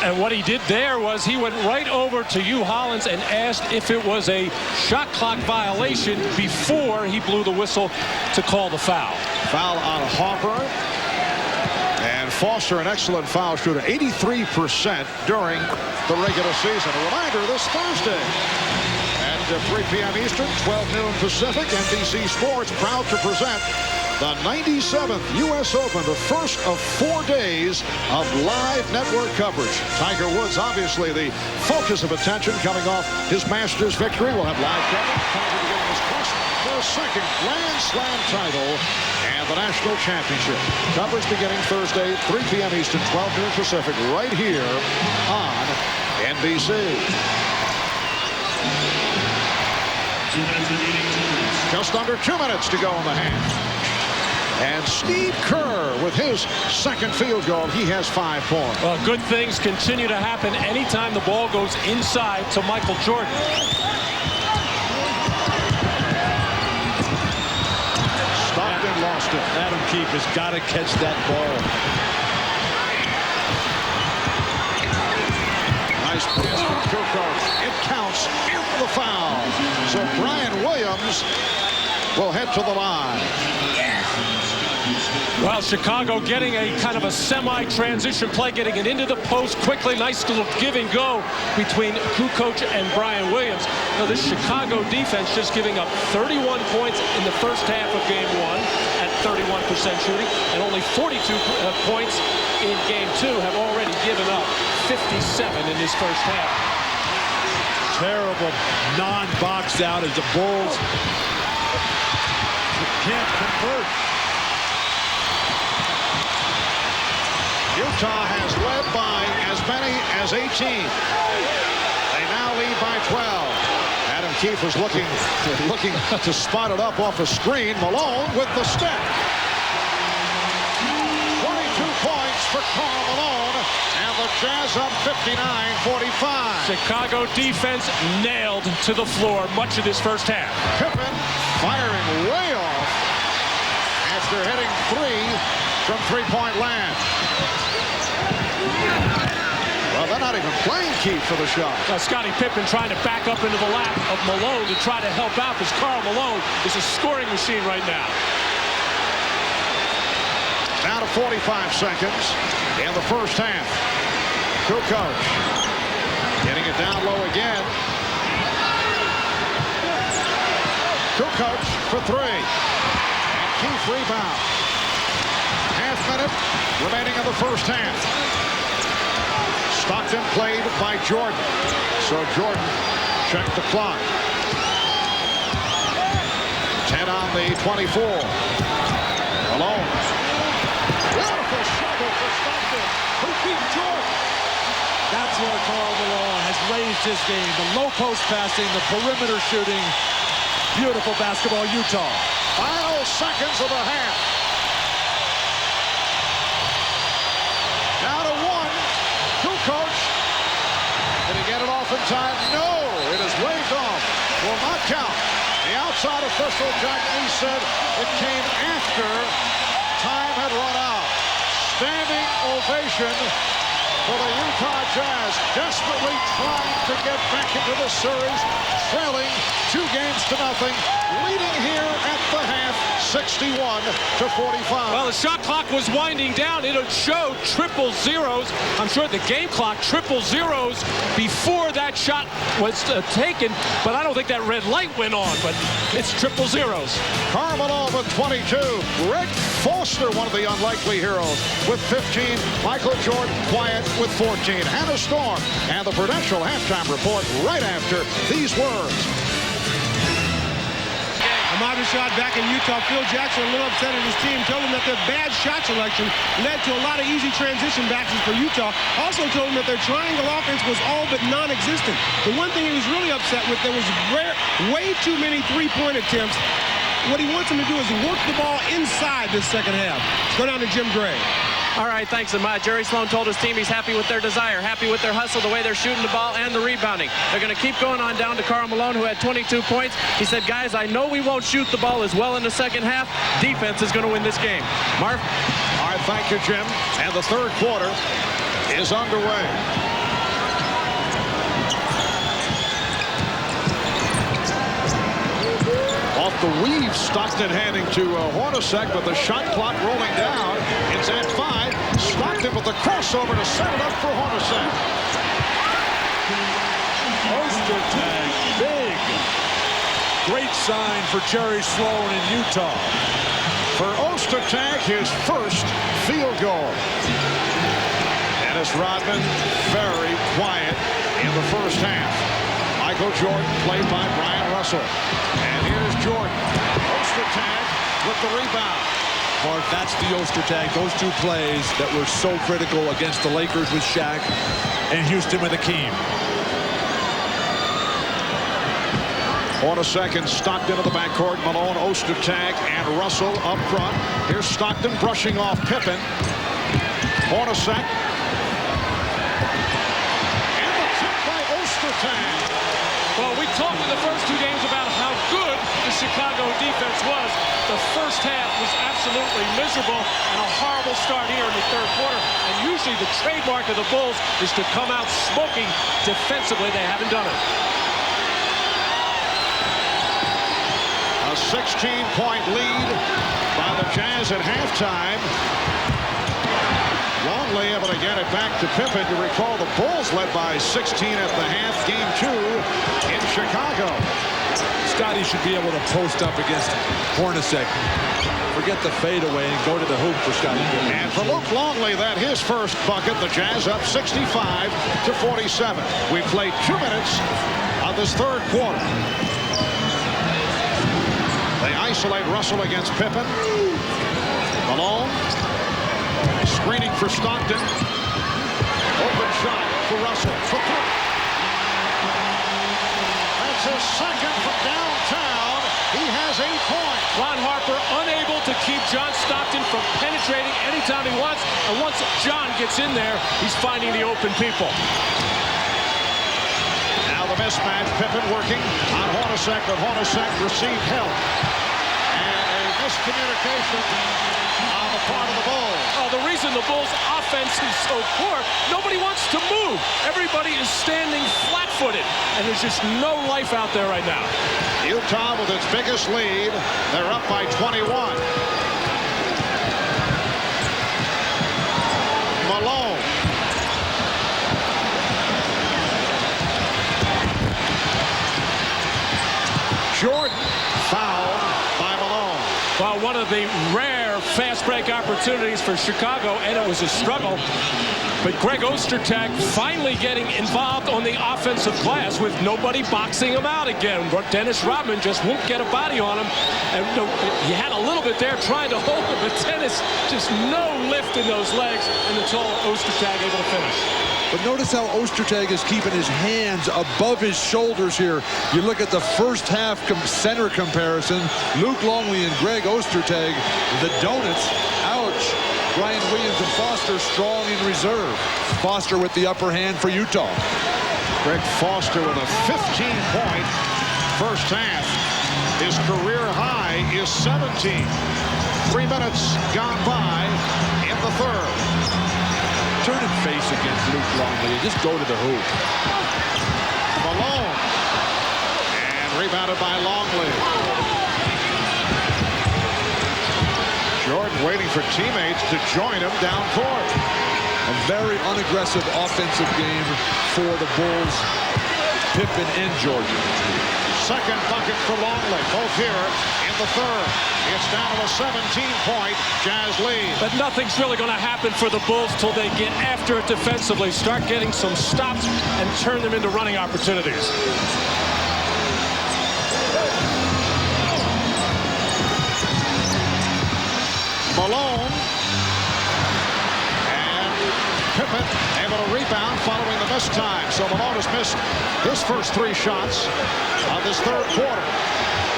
And what he did there was he went right over to Hugh Hollins and asked if it was a shot clock violation before he blew the whistle to call the foul. Foul on Harper. And Foster, an excellent foul shooter, 83% during the regular season. A reminder this Thursday at 3 p.m. Eastern, 12 noon Pacific, NBC Sports proud to present the 97th U.S. Open, the first of 4 days of live network coverage. Tiger Woods, obviously the focus of attention coming off his Masters victory. We'll have live coverage. Tiger getting his quest for a second Grand Slam title and the National Championship. Coverage beginning Thursday, 3 p.m. Eastern, 12 noon Pacific, right here on NBC. Just under 2 minutes to go in the half. And Steve Kerr with his second field goal. He has 5 points. Well, good things continue to happen anytime the ball goes inside to Michael Jordan. Stockton lost it. Adam Keefe has got to catch that ball. Nice pass from Kukoc. It counts in the foul. So Brian Williams will head to the line. Well, Chicago getting a kind of a semi-transition play, getting it into the post quickly. Nice little give and go between Kukoc and Brian Williams. Now, this Chicago defense just giving up 31 points in the first half of Game 1 at 31% shooting, and only 42 points in Game 2, have already given up 57 in this first half. Terrible non-box out as the Bulls can't convert. Utah has led by as many as 18. They now lead by 12. Adam Keefe was looking to spot it up off a screen. Malone with the step. 22 points for Karl Malone, and the Jazz up 59-45. Chicago defense nailed to the floor much of this first half. Pippen firing way off after hitting 3 from three-point land. Well, they're not even playing Keefe for the shot. Scottie Pippen trying to back up into the lap of Malone to try to help out, because Karl Malone is a scoring machine right now. Now to 45 seconds in the first half. Kukoc getting it down low again. Kukoc for 3. And Keefe rebound. Half minute remaining in the first half. Stockton played by Jordan. So Jordan checked the clock. 10 on the 24. Malone. Beautiful shovel for Stockton. Who beat Jordan? That's where Karl Malone has raised his game. The low post passing, the perimeter shooting. Beautiful basketball, Utah. Final seconds of the half. Now to 1. Kukoc. Did he get it off in time? No. It is waved off. Will not count. The outside official, Jack Lee, said it came after time had run out. Standing ovation for the Utah Jazz, desperately trying to get back into the series, trailing 2-0, leading here at the half, 61-45. Well, the shot clock was winding down. It would show triple zeros. I'm sure the game clock triple zeros before that shot was taken, but I don't think that red light went on, but it's triple zeros. Karl Malone with 22. Rick Foster, one of the unlikely heroes, with 15. Michael Jordan quiet with 14. Hannah Storm and the Prudential halftime report right after these words. Ahmad Rashad back in Utah. Phil Jackson a little upset at his team. Told him that their bad shot selection led to a lot of easy transition backs for Utah. Also told him that their triangle offense was all but non-existent. The one thing he was really upset with, there was way too many three-point attempts. What he wants him to do is work the ball inside this second half. Let's go down to Jim Gray. All right, thanks, Ahmad. Jerry Sloan told his team he's happy with their desire, happy with their hustle, the way they're shooting the ball, and the rebounding. They're going to keep going on down to Karl Malone, who had 22 points. He said, guys, I know we won't shoot the ball as well in the second half. Defense is going to win this game. Marv? All right, thank you, Jim. And the third quarter is underway. Off the weave, Stockton handing to Hornacek, but the shot clock rolling down. It's at 5. Stockton with the crossover to set it up for Hornacek. Oster tag, big. Great sign for Jerry Sloan in Utah. For Ostertag his first field goal. Dennis Rodman very quiet in the first half. Michael Jordan played by Brian Russell. And here's Jordan. Ostertag with the rebound. Mark, that's the Ostertag. Those two plays that were so critical against the Lakers with Shaq and Houston with Hakeem. On a second, Stockton to the backcourt. Malone, Ostertag, and Russell up front. Here's Stockton brushing off Pippen. On a sec. And the tip by Ostertag. Well, we talked in the first two games about how good the Chicago defense was. The first half was absolutely miserable and a horrible start here in the third quarter. And usually the trademark of the Bulls is to come out smoking defensively. They haven't done it. A 16-point lead by the Jazz at halftime. Longley able to get it back to Pippen. You recall the Bulls led by 16 at the half, game 2 in Chicago. Scotty should be able to post up against Hornacek. Forget the fadeaway and go to the hoop for Scotty. And for Luke Longley, that his first bucket. The Jazz up 65-47. We played 2 minutes of this third quarter. They isolate Russell against Pippen. Malone screening for Stockton. Open shot for Russell. That's his second from downtown. He has 8 points. Ron Harper unable to keep John Stockton from penetrating anytime he wants. And once John gets in there, he's finding the open people. Now the mismatch. Pippen working on Hornacek, but Hornacek received help. And a miscommunication on the part of the Bulls. The reason the Bulls' offense is so poor, nobody wants to move. Everybody is standing flat-footed, and there's just no life out there right now. Utah with its biggest lead. They're up by 21. Malone. Jordan fouled by Malone. Well, one of the rare fast break opportunities for Chicago, and it was a struggle. But Greg Ostertag finally getting involved on the offensive glass with nobody boxing him out again. Dennis Rodman just won't get a body on him. And he had a little bit there trying to hold him, but Dennis just no lift in those legs, and it's all Ostertag able to finish. But notice how Ostertag is keeping his hands above his shoulders here. You look at the first half center comparison. Luke Longley and Greg Ostertag, the donuts. Ouch. Brian Williams and Foster strong in reserve. Foster with the upper hand for Utah. Greg Foster with a 15-point first half. His career high is 17. 3 minutes gone by in the third. Turn and face against Luke Longley and just go to the hoop. Malone. And rebounded by Longley. Jordan waiting for teammates to join him down court. A very unaggressive offensive game for the Bulls. Pippen and Jordan. Second bucket for Longley. Both here in the third. It's down to a 17-point Jazz lead. But nothing's really going to happen for the Bulls till they get after it defensively, start getting some stops, and turn them into running opportunities. Malone. And Pippen able to rebound following the missed time. So Malone has missed his first 3 shots of this third quarter.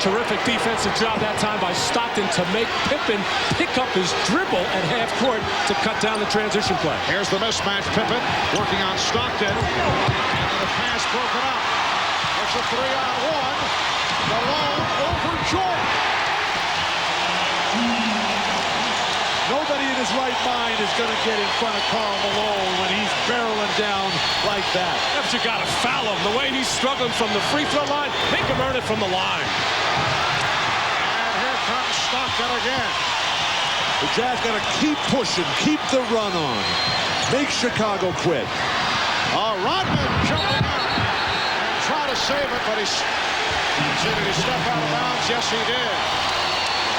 Terrific defensive job that time by Stockton to make Pippen pick up his dribble at half court to cut down the transition play. Here's the mismatch. Pippen working on Stockton. And the pass broken up. It's a 3-on-1. Malone over Jordan. Nobody in his right mind is going to get in front of Karl Malone when he's barreling down like that. But you got to foul him. The way he's struggling from the free throw line, make him earn it from the line. And here comes Stockton again. The Jazz got to keep pushing, keep the run on. Make Chicago quit. Rodman jumping up and trying to save it, but did he step out of bounds? Yes, he did.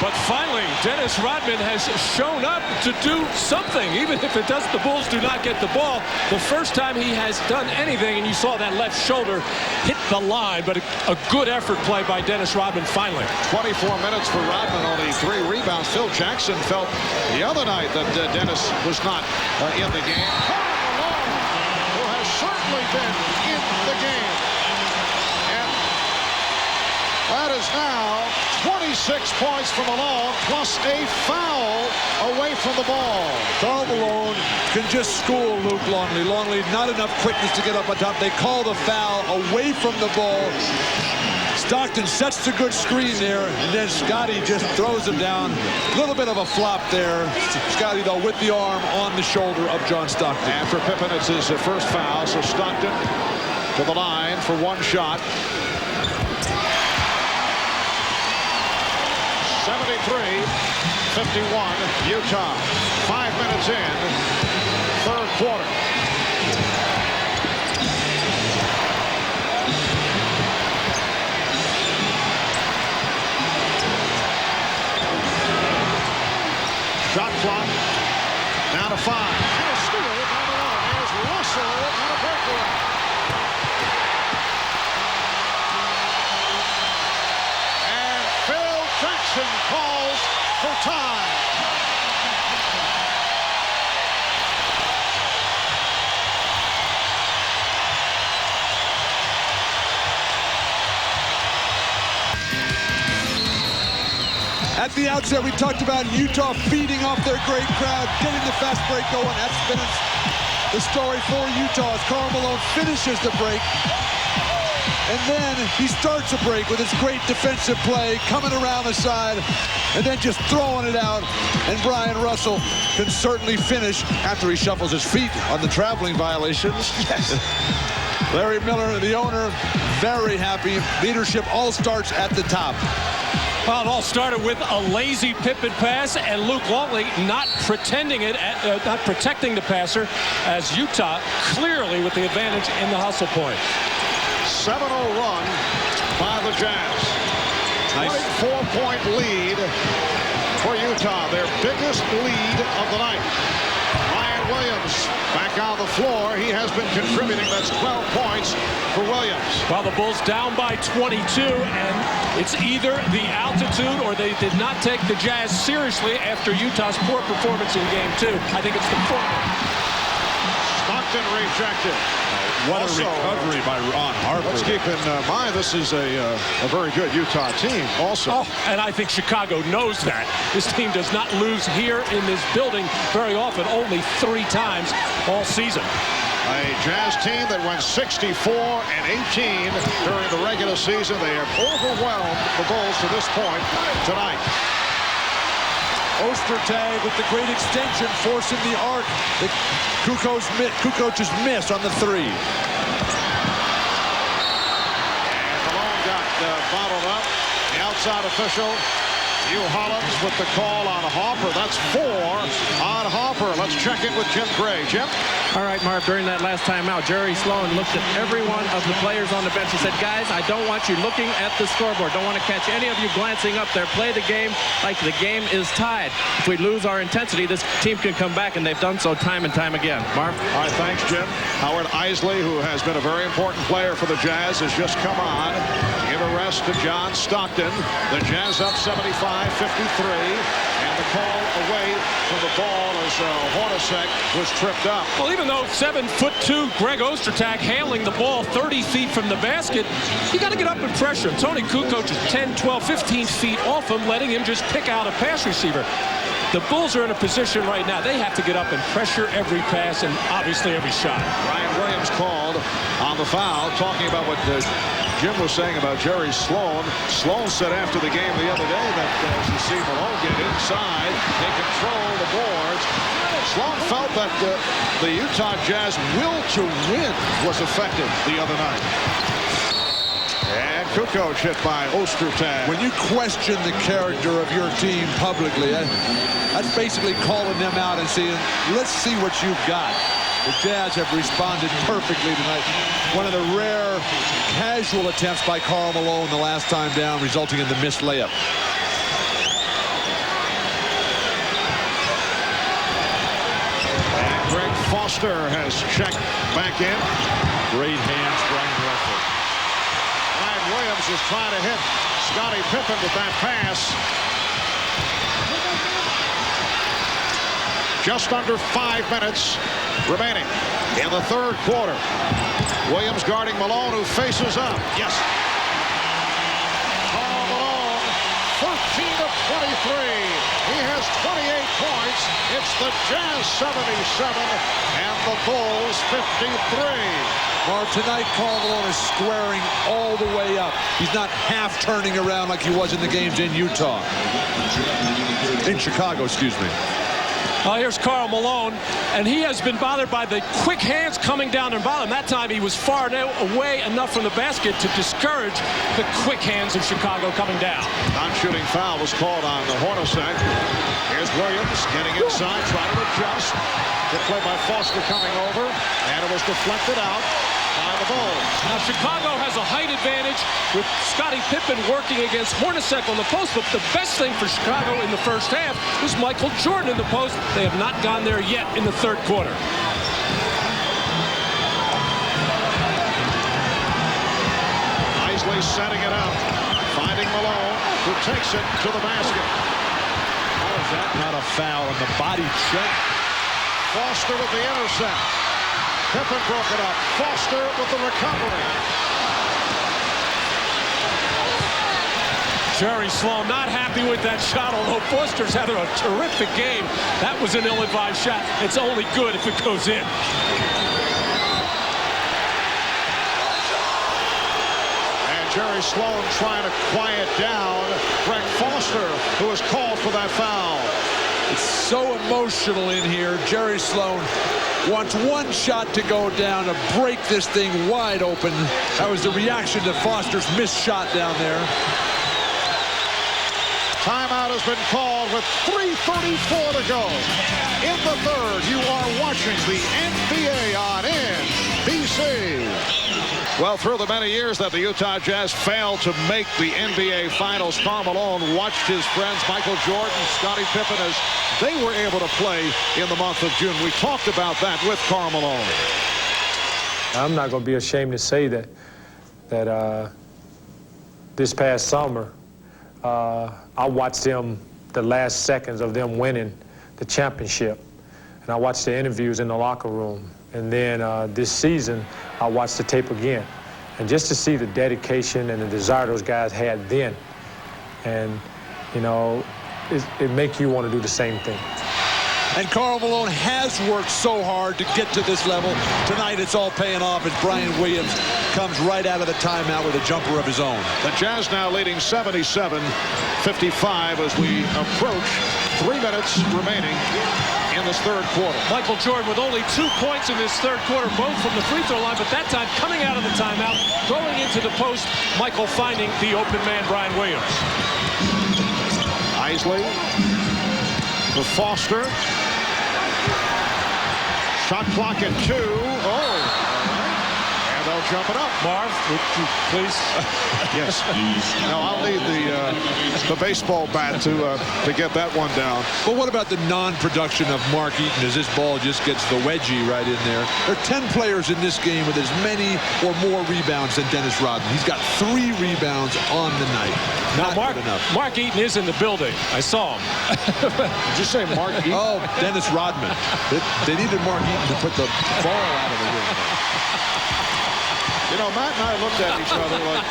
But finally, Dennis Rodman has shown up to do something, even if it does. The Bulls do not get the ball. The first time he has done anything, and you saw that left shoulder hit the line, but a good effort play by Dennis Rodman finally. 24 minutes for Rodman, only 3 rebounds. Phil Jackson felt the other night that Dennis was not in the game. Karl Malone, who has certainly been in the game. And that is now 26 points for Malone, plus a foul away from the ball. Karl Malone can just school Luke Longley. Longley, not enough quickness to get up on top. They call the foul away from the ball. Stockton sets the good screen there, and then Scotty just throws him down. A little bit of a flop there. Scotty, though, with the arm on the shoulder of John Stockton. And for Pippen, it's his first foul, so Stockton to the line for 1 shot. 73-51, Utah. 5 minutes in, 3rd quarter. Shot clock down to 5. And a steal by Malone. There's Russell on a breakaway. And Phil Jackson calls for time. At the outset, we talked about Utah feeding off their great crowd, getting the fast break going. That's been the story for Utah as Karl Malone finishes the break. And then he starts a break with his great defensive play, coming around the side, and then just throwing it out. And Brian Russell can certainly finish after he shuffles his feet on the traveling violations. Yes. Larry Miller, the owner, very happy. Leadership all starts at the top. Well, it all started with a lazy Pippen pass and Luke Longley not protecting the passer, as Utah clearly with the advantage in the hustle point. 7-0 run by the Jazz. Nice 4-point lead for Utah, their biggest lead of the night. Ryan Williams back on the floor. He has been contributing. That's 12 points for Williams. Well, the Bulls down by 22, and it's either the altitude or they did not take the Jazz seriously after Utah's poor performance in Game 2. I think it's the former. Stockton rejected. What a recovery by Ron Harper. Let's keep in mind this is a very good Utah team also. Oh, and I think Chicago knows that. This team does not lose here in this building very often, only 3 times all season. A Jazz team that went 64-18 during the regular season. They have overwhelmed the Bulls to this point tonight. Ostertag with the great extension, forcing the arc. Kukoc's miss on the 3. And Malone got bottled up. The outside official, Hugh Hollins, with the call on Harper. That's 4 on Harper. Let's check in with Jim Gray. Jim? All right, Marv, during that last timeout, Jerry Sloan looked at every one of the players on the bench. He said, guys, I don't want you looking at the scoreboard. Don't want to catch any of you glancing up there. Play the game like the game is tied. If we lose our intensity, this team can come back, and they've done so time and time again. Marv? All right, thanks, Jim. Howard Isley, who has been a very important player for the Jazz, has just come on to give a rest to John Stockton. The Jazz up 75-53, and the call away from the ball as Hornacek was tripped up. Well, even though 7'2" Greg Ostertag handling the ball 30 feet from the basket, you got to get up and pressure him. Tony Kukoc is 10, 12, 15 feet off him, letting him just pick out a pass receiver. The Bulls are in a position right now. They have to get up and pressure every pass and obviously every shot. Ryan Williams called on the foul, talking about what Jim was saying about Jerry Sloan. Sloan said after the game the other day that as you see Malone get inside, they control the boards. Sloan felt that the Utah Jazz will to win was affected the other night. And Kukoc hit by Ostertag. When you question the character of your team publicly, that's basically calling them out and saying, let's see what you've got. The Jazz have responded perfectly tonight. One of the rare casual attempts by Karl Malone the last time down, resulting in the missed layup. Foster has checked back in. Great hands, Brian Russell. Brian Williams is trying to hit Scottie Pippen with that pass. Just under 5 minutes remaining in the third quarter. Williams guarding Malone, who faces up. Yes. Karl Malone, 13 of 23. He has 28 points. It's the Jazz 77 and the Bulls 53. Well, tonight, Karl Malone is squaring all the way up. He's not half turning around like he was in the games in Utah. In Chicago, excuse me. Here's Karl Malone, and he has been bothered by the quick hands coming down and bottom. That time he was far away enough from the basket to discourage the quick hands of Chicago coming down. Non-shooting foul was called on the Hornacek. Here's Williams getting inside, trying to adjust. Good play by Foster coming over, and it was deflected out by the Bulls. Now Chicago has a height advantage with Scottie Pippen working against Hornacek on the post, but the best thing for Chicago in the first half was Michael Jordan in the post. They have not gone there yet in the third quarter. Isley setting it up, finding Malone, who takes it to the basket. How is that not a foul on the body check? Foster with the intercept. Pippen broke it up. Foster with the recovery. Jerry Sloan not happy with that shot, although Foster's having a terrific game. That was an ill-advised shot. It's only good if it goes in. And Jerry Sloan trying to quiet down Greg Foster, who was called for that foul. It's so emotional in here. Jerry Sloan wants one shot to go down to break this thing wide open. That was the reaction to Foster's missed shot down there. Timeout has been called with 3:34 to go. In the third, you are watching the NBA on NBC. Well, through the many years that the Utah Jazz failed to make the NBA Finals, Karl Malone watched his friends Michael Jordan, Scottie Pippen as they were able to play in the month of June. We talked about that with Karl Malone. I'm not going to be ashamed to say that this past summer, I watched them, the last seconds of them winning the championship. And I watched the interviews in the locker room. And then this season, I watched the tape again. And just to see the dedication and the desire those guys had then. And, you know, it makes you want to do the same thing. And Karl Malone has worked so hard to get to this level. Tonight it's all paying off as Brian Williams comes right out of the timeout with a jumper of his own. The Jazz now leading 77-55 as we approach 3 minutes remaining in this third quarter. Michael Jordan with only 2 points in this third quarter, both from the free throw line, but that time coming out of the timeout, going into the post, Michael finding the open man, Brian Williams. Isley to Foster. Shot clock at 2. Oh. And they'll jump it up. Marv, would you please? Yes. No, I'll need the baseball bat to get that one down. But what about the non-production of Mark Eaton as this ball just gets the wedgie right in there? There are 10 players in this game with as many or more rebounds than Dennis Rodman. He's got 3 rebounds on the night. Now, Mark Eaton is in the building. I saw him. Did you say Mark Eaton? Oh, Dennis Rodman. They needed Mark Eaton to put the ball out of the room. You know, Matt and I looked at each other like,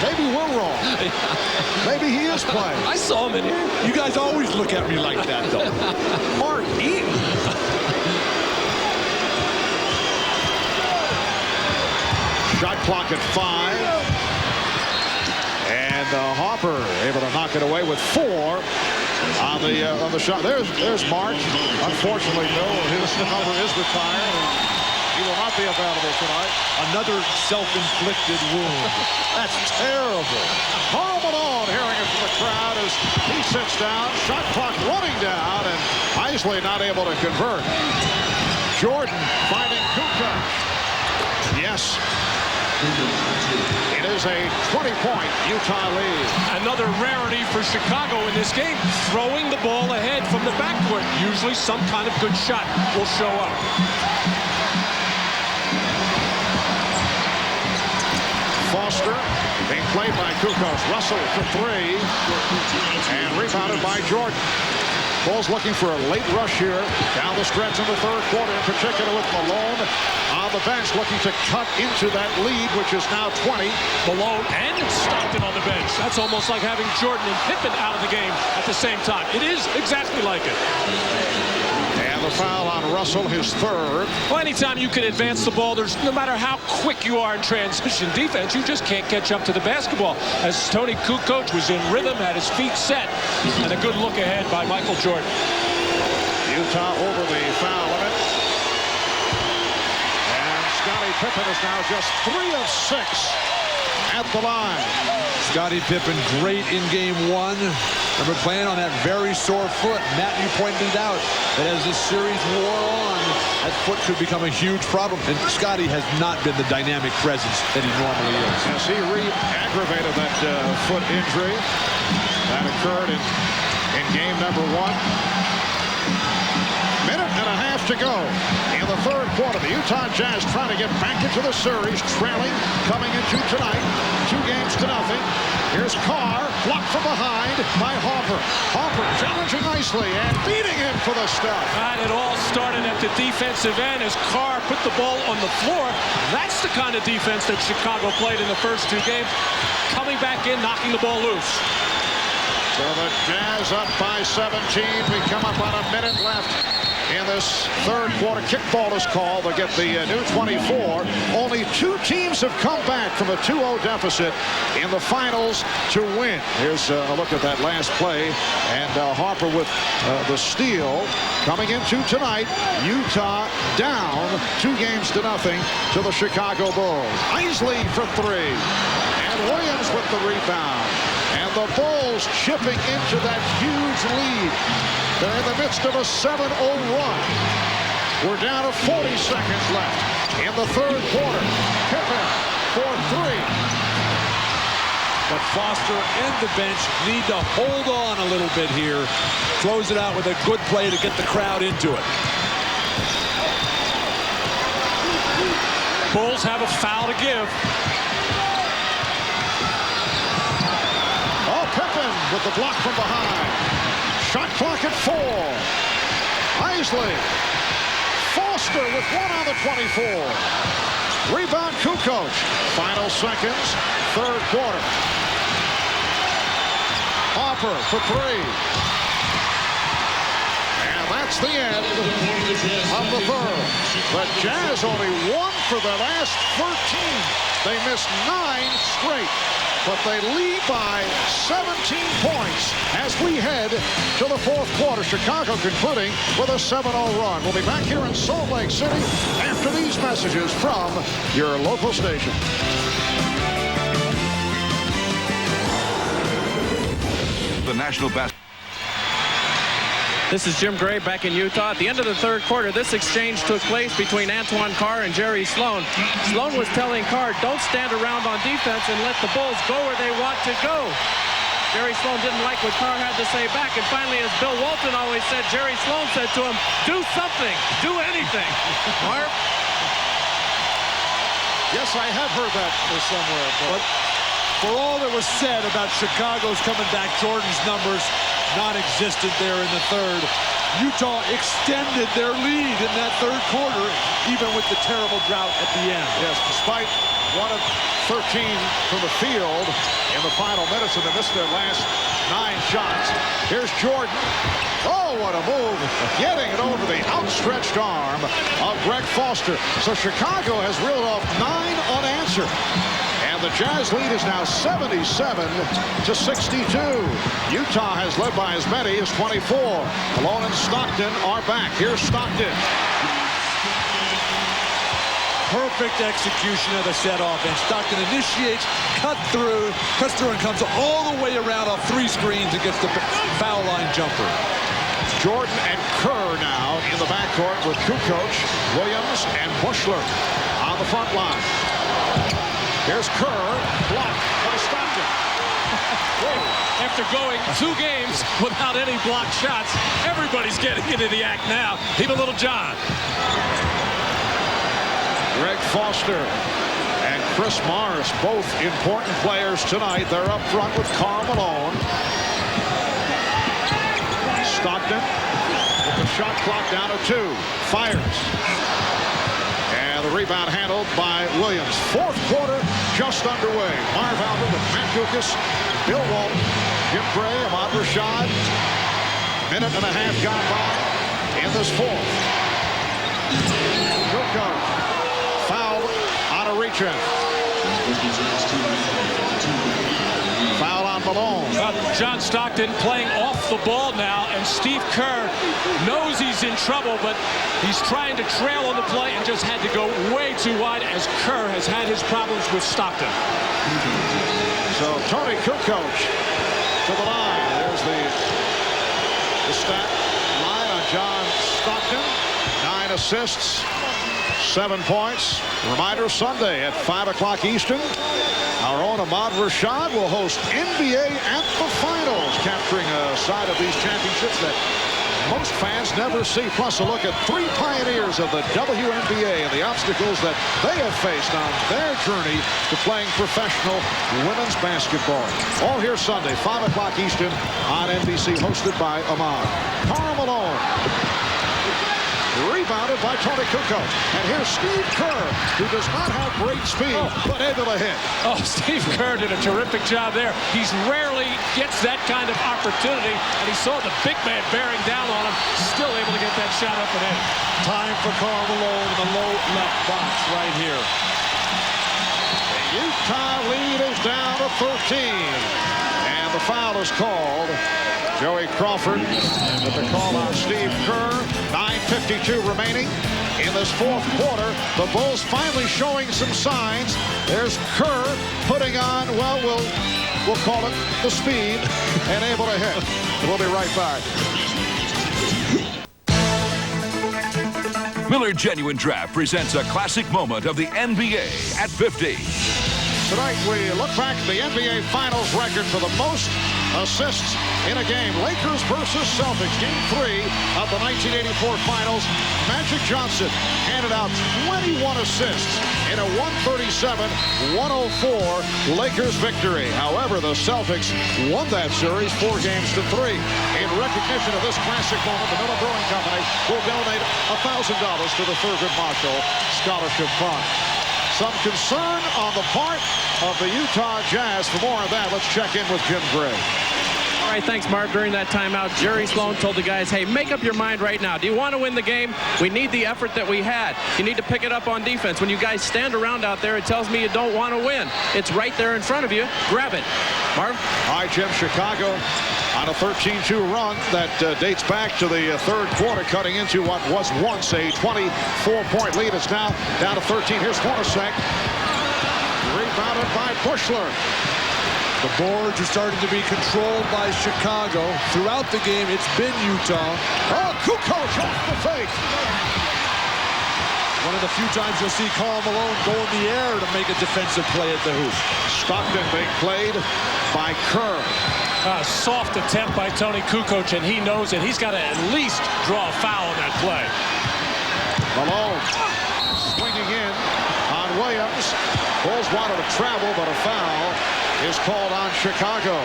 maybe we're wrong. Maybe he is playing. I saw him in here. You guys always look at me like that, though. Mark Eaton. Shot clock at 5. And Hopper able to knock it away with 4 on the shot. There's Mark. Unfortunately, no, his number is retired. He will not be available tonight. Another self-inflicted wound. That's terrible. Karl Malone hearing it from the crowd as he sits down. Shot clock running down, and Isley not able to convert. Jordan finding Kukoc. Yes. It is a 20-point Utah lead. Another rarity for Chicago in this game, throwing the ball ahead from the backcourt. Usually some kind of good shot will show up. Foster being played by Kukoc. Russell for three. And rebounded by Jordan. Bulls looking for a late rush here down the stretch in the third quarter, in particular with Malone on the bench looking to cut into that lead, which is now 20. Malone and Stockton on the bench. That's almost like having Jordan and Pippen out of the game at the same time. It is exactly like it. And the foul on Russell, his third. Well, anytime you can advance the ball, there's no matter how quick you are in transition defense, you just can't catch up to the basketball. As Tony Kukoc was in rhythm, had his feet set, and a good look ahead by Michael Jordan. Utah over the foul limit. And Scottie Pippen is now just 3 of 6 at the line. Scottie Pippen, great in game one. Remember playing on that very sore foot. Matt, you pointed it out that as this series wore on, that foot could become a huge problem. And Scottie has not been the dynamic presence that he normally is. Yes, he re-aggravated that foot injury that occurred in game number 1. Minute and a half to go in the third quarter. The Utah Jazz trying to get back into the series, trailing coming into tonight, 2-0. Here's Carr, blocked from behind by Harper. Harper challenging nicely and beating him for the stuff. And it all started at the defensive end as Carr put the ball on the floor. That's the kind of defense that Chicago played in the first 2 games. Coming back in, knocking the ball loose. So the Jazz up by 17. We come up on a minute left in this third quarter. Kickball is called. They'll get the new 24. Only 2 teams have come back from a 2-0 deficit in the finals to win. Here's a look at that last play. And Harper with the steal. Coming into tonight, Utah down 2-0 to the Chicago Bulls. Isley for 3. And Williams with the rebound. And the Bulls chipping into that huge lead. They're in the midst of a 7-0 run. We're down to 40 seconds left in the third quarter. Pippen for 3. But Foster and the bench need to hold on a little bit here. Close it out with a good play to get the crowd into it. Bulls have a foul to give. Pippen with the block from behind. Shot clock at 4. Isley. Foster with 1 on the 24. Rebound Kukoc. Final seconds. Third quarter. Harper for 3. And that's the end of the third. The Jazz only 1 for their last 13. They missed 9 straight. But they lead by 17 points as we head to the fourth quarter. Chicago concluding with a 7-0 run. We'll be back here in Salt Lake City after these messages from your local station. The National Basketball. This is Jim Gray back in Utah. At the end of the third quarter, this exchange took place between Antoine Carr and Jerry Sloan. Sloan was telling Carr, don't stand around on defense and let the Bulls go where they want to go. Jerry Sloan didn't like what Carr had to say back. And finally, as Bill Walton always said, Jerry Sloan said to him, do something, do anything. Mark? Yes, I have heard that somewhere. But for all that was said about Chicago's coming back, Jordan's numbers non-existent there in the third. Utah extended their lead in that third quarter, even with the terrible drought at the end. Yes, despite 1 of 13 from the field in the final minutes, and they missed their last 9 shots. Here's Jordan. Oh, what a move. Getting it over the outstretched arm of Greg Foster. So Chicago has reeled off 9 unanswered. The Jazz lead is now 77 to 62. Utah has led by as many as 24. Malone and Stockton are back. Here's Stockton. Perfect execution of the set offense. Stockton initiates, cuts through and comes all the way around off 3 screens and gets the foul line jumper. Jordan and Kerr now in the backcourt with Kukoc, Williams, and Bushler on the front line. Here's Kerr, blocked by Stockton. After going 2 games without any blocked shots, everybody's getting into the act now. Even Little John. Greg Foster and Chris Morris, both important players tonight. They're up front with Karl Malone. Stockton with the shot clock down to 2. Fires. And the rebound handled by Williams. Fourth quarter just underway. Marv Albert with Matt Dukas, Bill Walton, Jim Gray, Ahmad Rashad. Minute and a half gone by in this fourth. Kukoc fouled on a reach-in. Foul on Malone. John Stockton playing off the ball now, and Steve Kerr knows he's in trouble, but he's trying to trail on the play and just had to go way too wide as Kerr has had his problems with Stockton. So Tony Kukoc to the line. There's the stat line on John Stockton. 9 assists, 7 points. Reminder Sunday at 5 o'clock Eastern. Our own Ahmad Rashad will host NBA at the Finals, capturing a side of these championships that most fans never see. Plus a look at 3 pioneers of the WNBA and the obstacles that they have faced on their journey to playing professional women's basketball. All here Sunday, 5 o'clock Eastern on NBC, hosted by Ahmad. Karl Malone. Rebounded by Tony Kukoc. And here's Steve Kerr, who does not have great speed, but able to hit. Oh, Steve Kerr did a terrific job there. He's rarely gets that kind of opportunity, and he saw the big man bearing down on him, still able to get that shot up and in. Time for Karl Malone in the low left box right here. The Utah lead is down to 13. And the foul is called. Joey Crawford with the call on Steve Kerr. 9:52 remaining in this fourth quarter. The Bulls finally showing some signs. There's Kerr putting on, well, we'll call it the speed, and able to hit. We'll be right back. Miller Genuine Draft presents a classic moment of the NBA at 50. Tonight we look back at the NBA Finals record for the most assists in a game. Lakers versus Celtics, Game 3 of the 1984 Finals. Magic Johnson handed out 21 assists in a 137-104 Lakers victory. However, the Celtics won that series 4-3. In recognition of this classic moment, the Miller Brewing Company will donate $1,000 to the Thurgood Marshall Scholarship Fund. Some concern on the part of the Utah Jazz. For more on that, let's check in with Jim Gray. All right, thanks, Marv. During that timeout, Jerry Sloan told the guys, hey, make up your mind right now. Do you want to win the game? We need the effort that we had. You need to pick it up on defense. When you guys stand around out there, it tells me you don't want to win. It's right there in front of you. Grab it. Marv? All right, Jim, Chicago on a 13-2 run that dates back to the third quarter, cutting into what was once a 24-point lead. It's now down to 13. Here's Hornacek. Rebounded by Bushler. The boards are starting to be controlled by Chicago. Throughout the game, it's been Utah. Oh, Kukoc off the fake. One of the few times you'll see Karl Malone go in the air to make a defensive play at the hoop. Stockton being played by Kerr. Soft attempt by Tony Kukoc, and he knows it. He's got to at least draw a foul on that play. Malone swinging in on Williams. Bulls wanted to travel, but a foul is called on Chicago.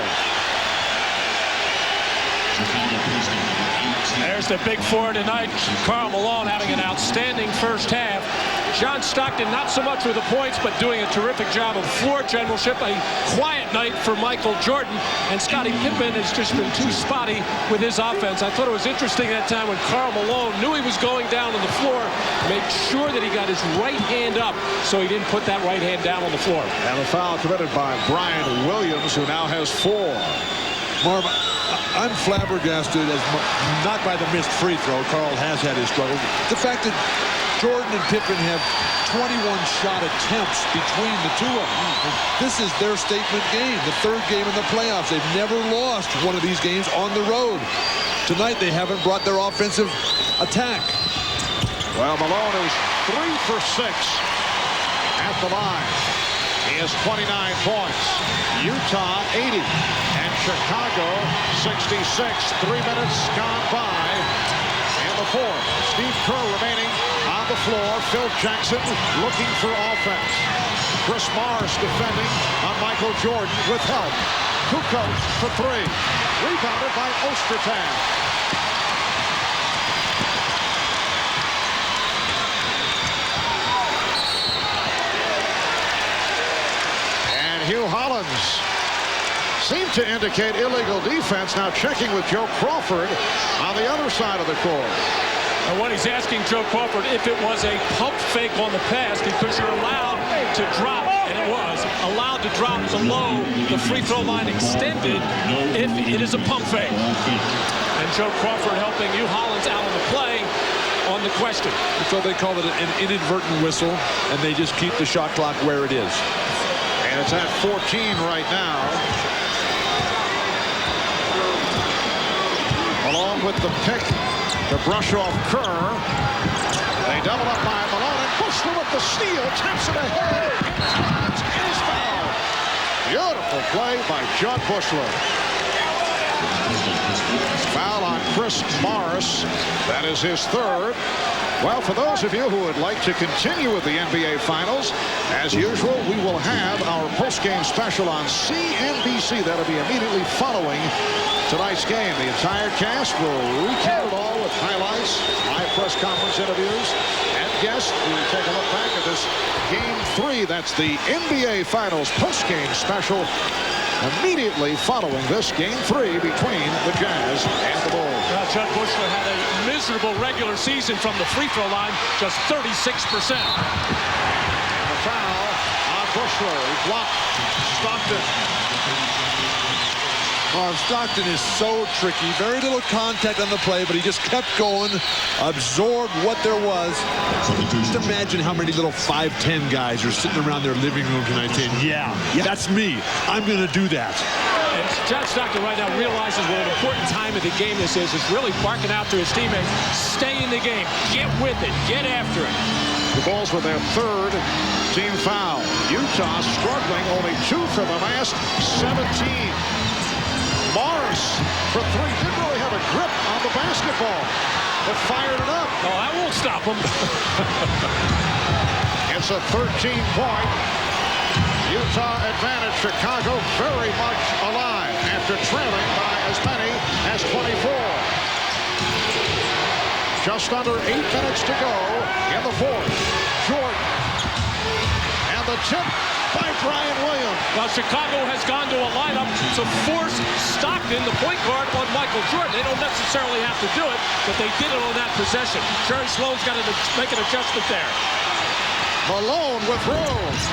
There's the big four tonight. Karl Malone having an outstanding first half. John Stockton not so much with the points, but doing a terrific job of floor generalship. A quiet night for Michael Jordan, and Scottie Pippen has just been too spotty with his offense. I thought it was interesting that time when Karl Malone knew he was going down on the floor, made sure that he got his right hand up so he didn't put that right hand down on the floor. And the foul committed by Brian Williams, who now has 4. Marv, I'm flabbergasted, not by the missed free throw. Karl has had his struggles. The fact that Jordan and Pippen have 21 shot attempts between the two of them. This is their statement game, the third game in the playoffs. They've never lost one of these games on the road. Tonight, they haven't brought their offensive attack. Well, Malone is 3 for 6 at the line. He has 29 points. Utah, 80. And Chicago, 66. 3 minutes gone by in the fourth. Steve Kerr remaining on on the floor. Phil Jackson looking for offense. Chris Morris defending on Michael Jordan with help. Kukoc for three. Rebounded by Ostertag. And Hugh Hollins seemed to indicate illegal defense. Now checking with Joe Crawford on the other side of the court. And what he's asking Joe Crawford if it was a pump fake on the pass, because you're allowed to drop, and it was allowed to drop below the free throw line extended if it is a pump fake. And Joe Crawford helping Hugh Hollins out on the play on the question. So they call it an inadvertent whistle, and they just keep the shot clock where it is. And it's at 14 right now. Along with the pick to brush off Kerr. They double up by Malone, and Bushler with the steal, taps it ahead, and is fouled. Beautiful play by Judd Bushler. Foul on Chris Morris. That is his third. Well, for those of you who would like to continue with the NBA Finals, as usual, we will have our post-game special on CNBC. That'll be immediately following tonight's game. The entire cast will recap it all with highlights, live press conference interviews, and guests. We'll take a look back at this Game 3. That's the NBA Finals post-game special immediately following this Game 3 between the Jazz and the Bulls. Judd Bushler had a miserable regular season from the free throw line, just 36%. The foul on Bushler. He blocked Stockton. Stockton is so tricky. Very little contact on the play, but he just kept going, absorbed what there was. Just imagine how many little 5'10" guys are sitting around their living room tonight saying, yeah, that's me. I'm going to do that. And John Stockton right now realizes what an important time of the game this is really barking out to his teammates, stay in the game, get with it, get after it. The Bulls with their third team foul. Utah struggling, only 2 for the last 17. Morris for three. Didn't really have a grip on the basketball, but fired it up. Oh, that won't stop him. It's a 13-point Utah advantage. Chicago very much alive after trailing by as many as 24. Just under 8 minutes to go in the fourth. Jordan. And the tip by Brian Williams. Well, Chicago has gone to a lineup to force Stockton, the point guard, on Michael Jordan. They don't necessarily have to do it, but they did it on that possession. Jerry Sloan's got to make an adjustment there. Malone with Rose.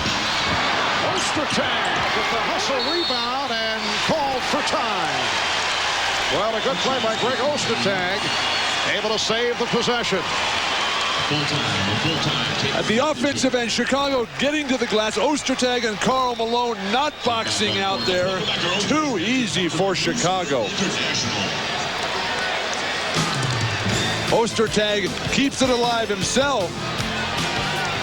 Ostertag with the hustle rebound and called for time. Well, a good play by Greg Ostertag, able to save the possession. At the offensive end, Chicago getting to the glass. Ostertag and Karl Malone not boxing out there. Too easy for Chicago. Ostertag keeps it alive himself.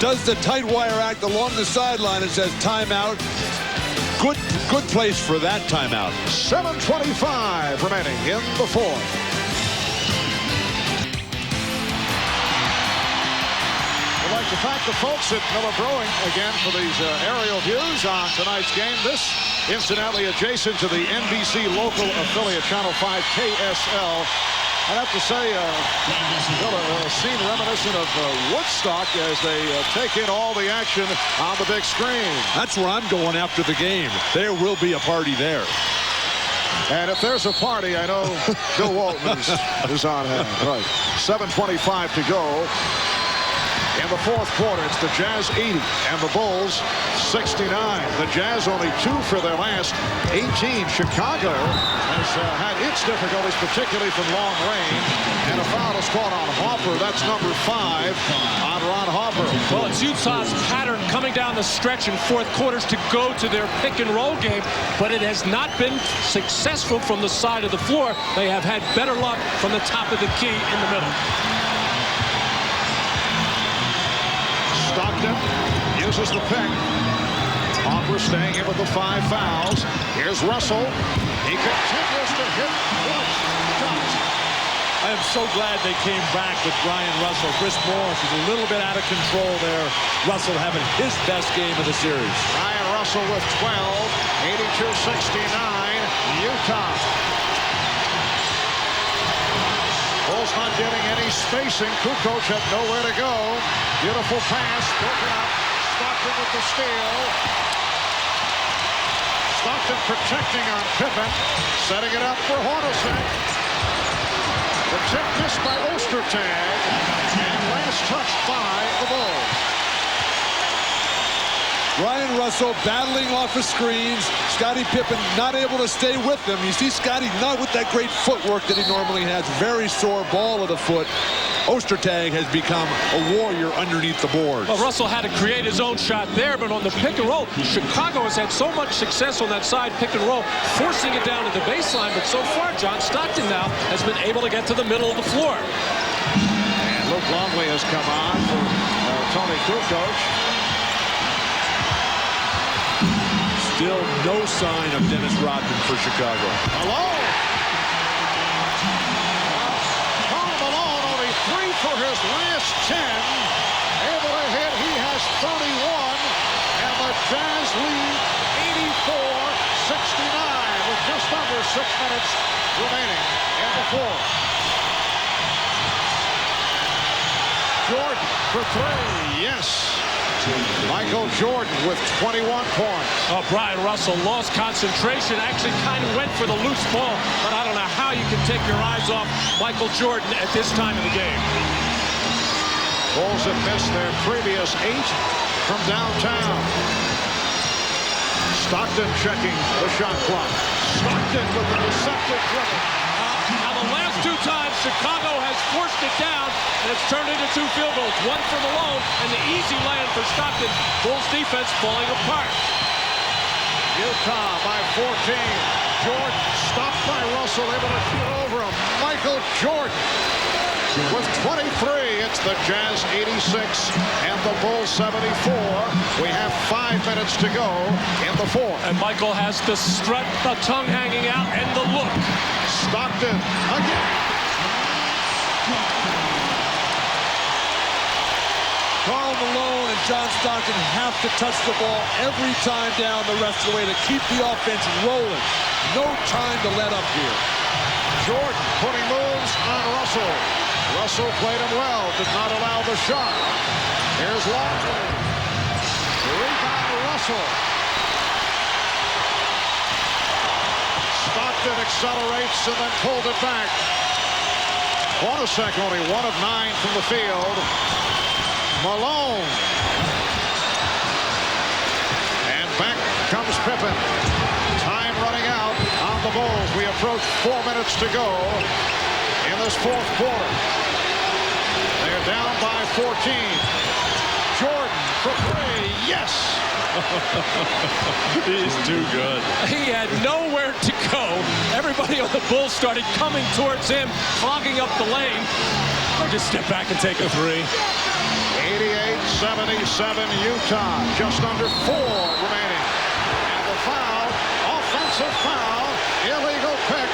Does the tight wire act along the sideline and says timeout. Good place for that timeout. 7:25 remaining in the fourth. I'd like to thank the folks at Miller Brewing again for these aerial views on tonight's game. This, incidentally, adjacent to the NBC local affiliate, Channel 5 KSL. I'd have to say, a scene reminiscent of Woodstock as they take in all the action on the big screen. That's where I'm going after the game. There will be a party there. And if there's a party, I know Bill Walton is on hand. Right. 7:25 to go. In the fourth quarter, it's the Jazz 80 and the Bulls 69. The Jazz only 2 for their last 18. Chicago has had its difficulties, particularly from long range. And a foul is called on Harper. That's number 5 on Ron Harper. Well, it's Utah's pattern coming down the stretch in fourth quarters to go to their pick and roll game, but it has not been successful from the side of the floor. They have had better luck from the top of the key in the middle. Stockton uses the pick. Harper staying in with the 5 fouls. Here's Russell. He continues to hit shots. I am so glad they came back with Brian Russell. Chris Morris is a little bit out of control there. Russell having his best game of the series. Brian Russell with 12, 82-69, Utah. Bulls not getting any spacing. Kukoc had nowhere to go. Beautiful pass, broken up. Stockton with the steal. Stockton protecting on Pippen, setting it up for Hornacek. The tip missed by Ostertag, and last touched by the Bulls. Brian Russell battling off the screens. Scottie Pippen not able to stay with them. You see Scottie not with that great footwork that he normally has. Very sore ball of the foot. Ostertag has become a warrior underneath the boards. Well, Russell had to create his own shot there, but on the pick and roll, Chicago has had so much success on that side pick and roll, forcing it down to the baseline. But so far, John Stockton now has been able to get to the middle of the floor. And Luke Longley has come on for Tony Kukoc. Still no sign of Dennis Rodman for Chicago. Malone. Karl Malone only 3 for his last 10. Able to hit. He has 31. And the Jazz lead 84-69 with just under 6 minutes remaining in the fourth. Jordan for 3. Yes. Michael Jordan with 21 points. Oh, Brian Russell lost concentration, actually kind of went for the loose ball, but I don't know how you can take your eyes off Michael Jordan at this time of the game. Bulls have missed their previous 8 from downtown. Stockton checking the shot clock. Stockton with the deceptive dribble. Now the last 2 times Chicago has forced it down, and it's turned into 2 field goals. One for Malone, and the easy land for Stockton. Bulls defense falling apart. Utah by 14. Jordan stopped by Russell, able to shoot over him. Michael Jordan with 23. It's the Jazz 86 and the Bulls 74. We have 5 minutes to go in the fourth. And Michael has the strut, the tongue hanging out, and the look. Stockton again. Karl Malone and John Stockton have to touch the ball every time down the rest of the way to keep the offense rolling. No time to let up here. Jordan putting moves on Russell. Russell played him well, did not allow the shot. Here's Longley. Rebound to Russell. Stockton accelerates and then pulled it back. Hornacek only 1 of 9 from the field. Malone. And back comes Pippen. Time running out on the Bulls. We approach 4 minutes to go in this fourth quarter. They're down by 14. Jordan for 3. Yes. He's too good. He had nowhere to go. Everybody on the Bulls started coming towards him, clogging up the lane. Or just step back and take a 3. 88-77 Utah. Just under 4 remaining. And the foul, offensive foul, illegal pick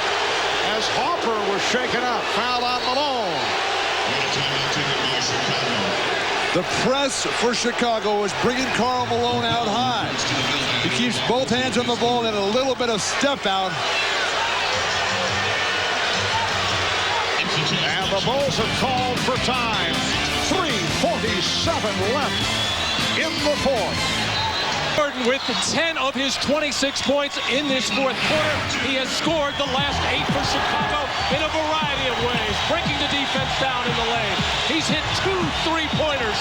as Harper was shaken up. Foul on Malone. The press for Chicago is bringing Karl Malone out high. He keeps both hands on the ball and a little bit of step out. And the Bulls have called for time. 3:47 left in the fourth. Jordan with 10 of his 26 points in this fourth quarter. He has scored the last 8 for Chicago in a variety of ways, breaking the defense down in the lane. He's hit 2 3-pointers,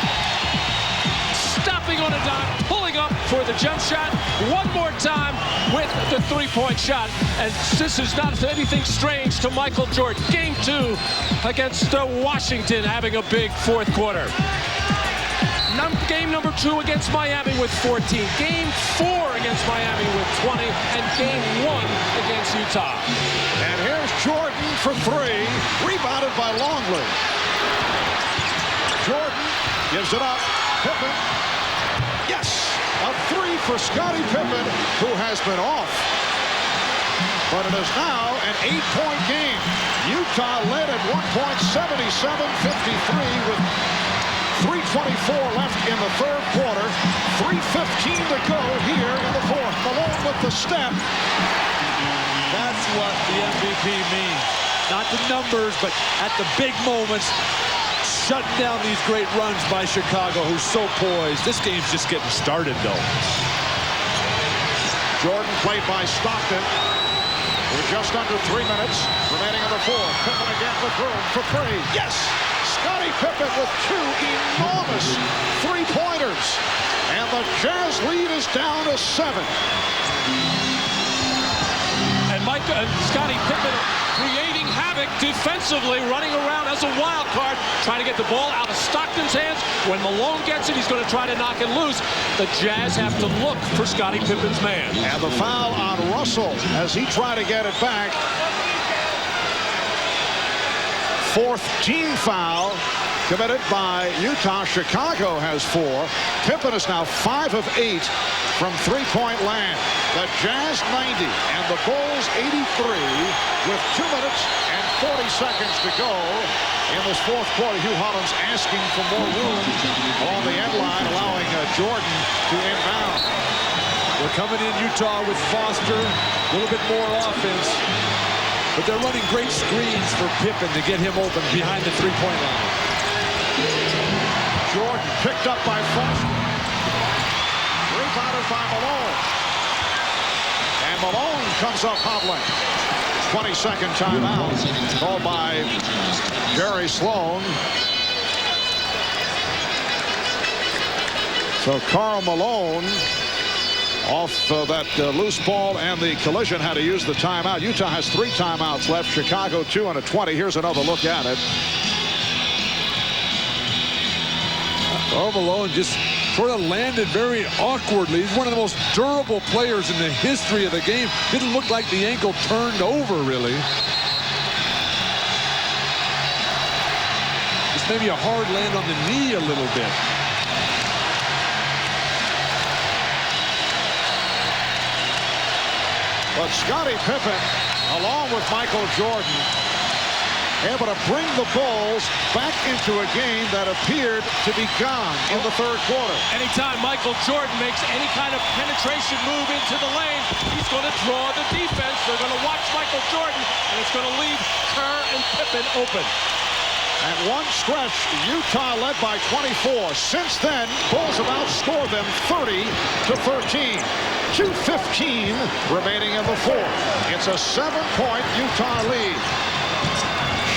stopping on a dime, pulling up for the jump shot one more time with the 3-point shot. And this is not anything strange to Michael Jordan. Game 2 against Washington, having a big fourth quarter. Game number 2 against Miami with 14. Game 4 against Miami with 20. And game 1 against Utah. And here's Jordan for 3. Rebounded by Longley. Jordan gives it up. Pippen. Yes! A 3 for Scottie Pippen, who has been off. But it is now an 8-point game. Utah led at one point, 77-53 with 3:24 left in the third quarter. 3:15 to go here in the fourth. Malone with the step. That's what the MVP means. Not the numbers, but at the big moments, shutting down these great runs by Chicago, who's so poised. This game's just getting started, though. Jordan played by Stockton. With just under 3 minutes remaining in the fourth. Pippen again with room for three. Yes! Scottie Pippen with two enormous three-pointers. And the Jazz lead is down to 7. And Scottie Pippen creating havoc defensively, running around as a wild card, trying to get the ball out of Stockton's hands. When Malone gets it, he's going to try to knock it loose. The Jazz have to look for Scottie Pippen's man. And the foul on Russell as he tried to get it back. Fourth team foul committed by Utah. Chicago has 4. Pippen is now 5 of 8 from three-point land. The Jazz 90 and the Bulls 83 with 2 minutes and 40 seconds to go in this fourth quarter. Hugh Hollins asking for more room on the end line, allowing Jordan to inbound. They're coming in Utah with Foster, a little bit more offense, but they're running great screens for Pippen to get him open behind the three-point line. Jordan picked up by Foster. Rebounded by Malone. And Malone comes up hobbling. 22nd timeout called by Jerry Sloan. So Karl Malone off that loose ball and the collision had to use the timeout. Utah has 3 timeouts left. Chicago 2 and a 20. Here's another look at it. Karl Malone just sort of landed very awkwardly. He's one of the most durable players in the history of the game. Didn't look like the ankle turned over, really. Just maybe a hard land on the knee a little bit. But Scottie Pippen, along with Michael Jordan, able to bring the Bulls back into a game that appeared to be gone in the third quarter. Anytime Michael Jordan makes any kind of penetration move into the lane, he's going to draw the defense. They're going to watch Michael Jordan, and it's going to leave Kerr and Pippen open. At one stretch, Utah led by 24. Since then, Bulls have outscored them 30-13. 2:15 remaining in the fourth. It's a 7-point Utah lead.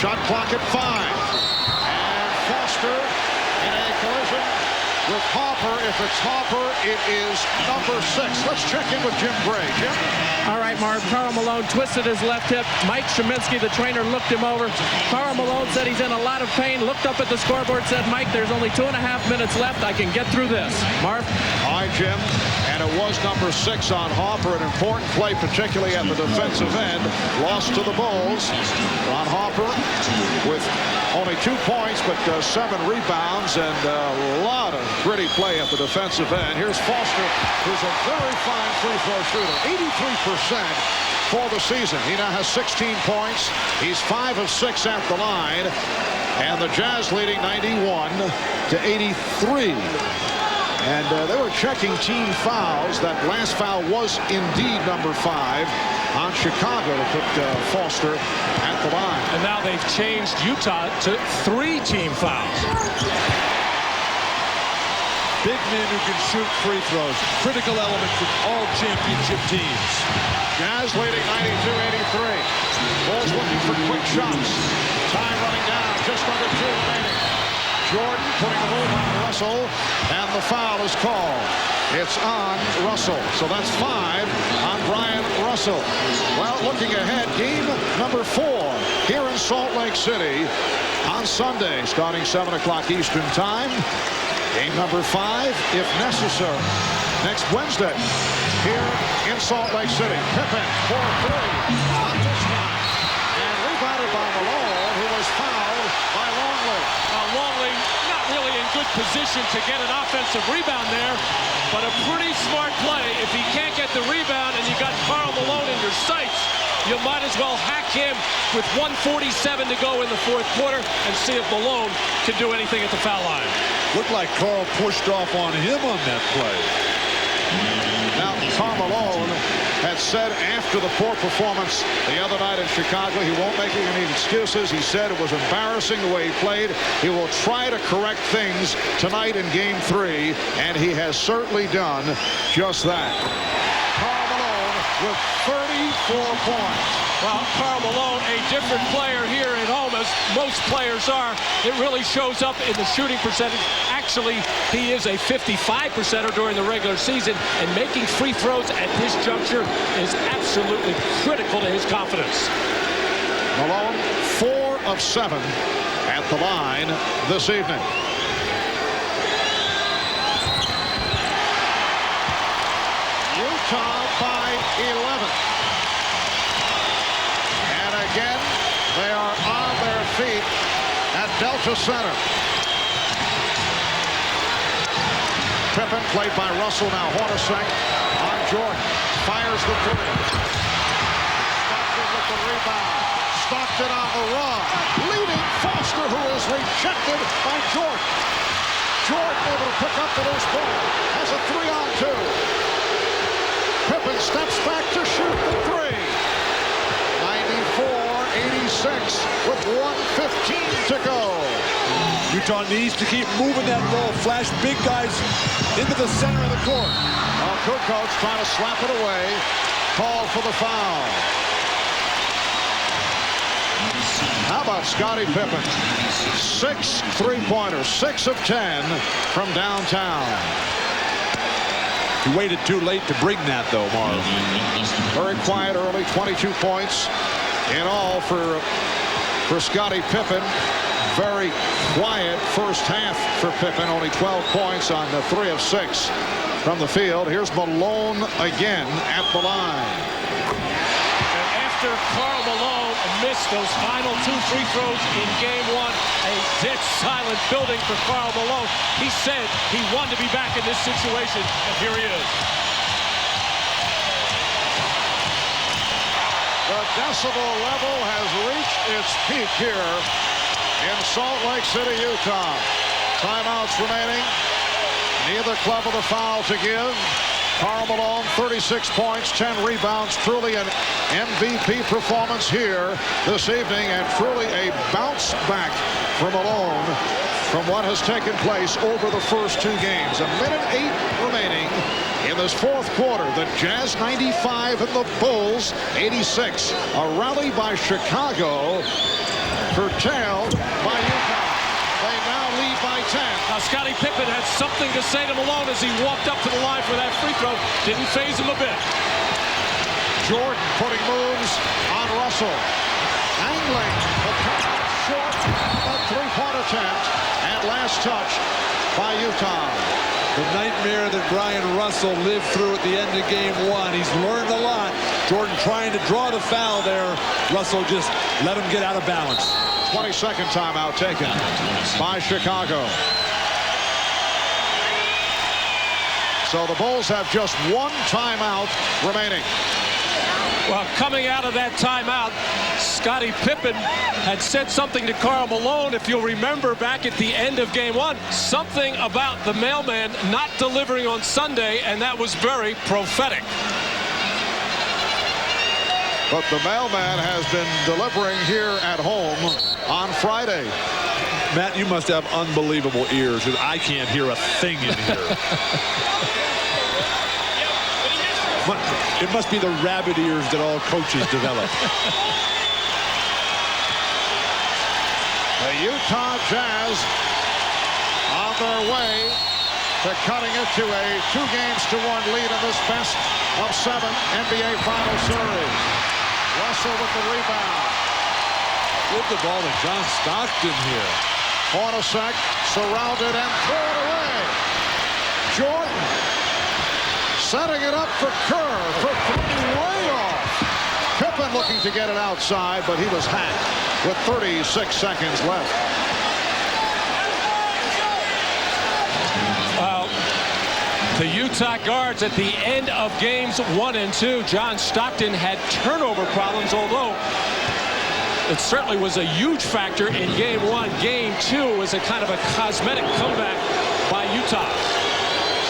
Shot clock at 5. And Foster in a collision with Harper. If it's Harper, it is number 6. Let's check in with Jim Gray. Jim? All right, Marv. Karl Malone twisted his left hip. Mike Sheminsky, the trainer, looked him over. Karl Malone said he's in a lot of pain, looked up at the scoreboard, said, Mike, there's only 2.5 minutes left. I can get through this. Marv? All right, Jim. And it was number 6 on Harper, an important play, particularly at the defensive end. Lost to the Bulls. Ron Harper with only 2 points, but 7 rebounds and a lot of gritty play at the defensive end. Here's Foster, who's a very fine free throw shooter. 83% for the season. He now has 16 points. He's 5 of 6 at the line. And the Jazz leading 91-83. And they were checking team fouls. That last foul was indeed number 5 on Chicago to put Foster at the line. And now they've changed Utah to 3 team fouls. Big men who can shoot free throws. Critical element for all championship teams. Jazz leading 92-83. Bulls looking for quick shots. Time running down. Just under 2 remaining. Jordan putting the move on Russell, and the foul is called. It's on Russell. So that's 5 on Brian Russell. Well, looking ahead, game number 4 here in Salt Lake City on Sunday, starting 7 o'clock Eastern Time. Game number 5, if necessary, next Wednesday here in Salt Lake City. Pippen for 3. Not this time. And rebounded by Malone, who was fouled by Longley. Longley not really in good position to get an offensive rebound there, but a pretty smart play. If he can't get the rebound and you got Karl Malone in your sights, you might as well hack him with 1:47 to go in the fourth quarter and see if Malone can do anything at the foul line. Looked like Carl pushed off on him on that play. Now, Karl Malone had said after the poor performance the other night in Chicago, he won't make any excuses. He said it was embarrassing the way he played. He will try to correct things tonight in Game 3, and he has certainly done just that. Karl Malone with 34 points. Well, Karl Malone, a different player here at home, as most players are. It really shows up in the shooting percentage. Actually, he is a 55%er during the regular season, and making free throws at this juncture is absolutely critical to his confidence. Malone, 4 of 7 at the line this evening. Utah by 11. And again, they are on their feet at Delta Center. Pippen played by Russell, now Hornacek on Jordan. Fires the three. Stockton with the rebound. Stockton on the run. Leading Foster, who is rejected by Jordan. Jordan able to pick up the loose ball. Has a 3-on-2. Pippen steps back to shoot the three. 94-86 with 1:15 to go. Utah needs to keep moving that ball. Flash big guys into the center of the court. Well, Kukoc trying to slap it away. Called for the foul. How about Scottie Pippen? 6 3-pointers, 6 of 10 from downtown. He waited too late to bring that, though, Marv. Very quiet early, 22 points in all for Scottie Pippen. Very quiet first half for Pippen, only 12 points on the 3 of 6 from the field. Here's Malone again at the line. And after Karl Malone missed those final 2 free throws in Game 1, a dead silent building for Karl Malone. He said he wanted to be back in this situation, and here he is. The decibel level has reached its peak here in Salt Lake City, Utah. Timeouts remaining. Neither club with a foul to give. Karl Malone, 36 points, 10 rebounds. Truly an MVP performance here this evening, and truly a bounce back for Malone from what has taken place over the first 2 games. 1:08 remaining in this fourth quarter. The Jazz 95 and the Bulls 86. A rally by Chicago, curtailed by Utah. They now lead by 10. Now, Scottie Pippen had something to say to Malone as he walked up to the line for that free throw. Didn't faze him a bit. Jordan putting moves on Russell. Angling, but short of a 3-point attempt. And last touch by Utah. The nightmare that Brian Russell lived through at the end of Game 1. He's learned a lot. Jordan trying to draw the foul there. Russell just let him get out of balance. 22nd timeout taken by Chicago. So the Bulls have just 1 timeout remaining. Well, coming out of that timeout, Scottie Pippen had said something to Karl Malone, if you'll remember back at the end of Game 1, something about the mailman not delivering on Sunday, and that was very prophetic. But the mailman has been delivering here at home on Friday. Matt, you must have unbelievable ears, because I can't hear a thing in here. It must be the rabbit ears that all coaches develop. The Utah Jazz on their way to cutting it to a 2-1 lead in this best of 7 NBA Finals series. Russell with the rebound. Give the ball to John Stockton here. Hornacek surrounded and throw it away. Jordan setting it up for Kerr for 3, way off. Pippen looking to get it outside, but he was hacked with 36 seconds left. The Utah guards at the end of games 1 and 2. John Stockton had turnover problems, although it certainly was a huge factor in game 1. Game 2 was a kind of a cosmetic comeback by Utah.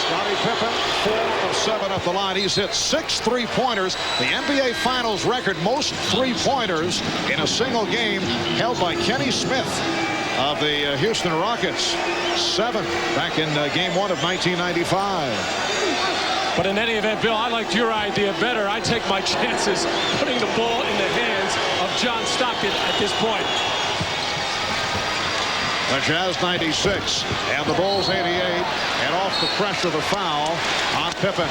Scottie Pippen, 4 of 7 at the line. He's hit 6 3-pointers. The NBA Finals record most 3-pointers in a single game held by Kenny Smith of the Houston Rockets. 7 back in game 1 of 1995. But in any event, Bill, I liked your idea better. I take my chances putting the ball in the hands of John Stockton at this point. The Jazz 96 and the Bulls 88, and off the pressure, the foul on Pippen.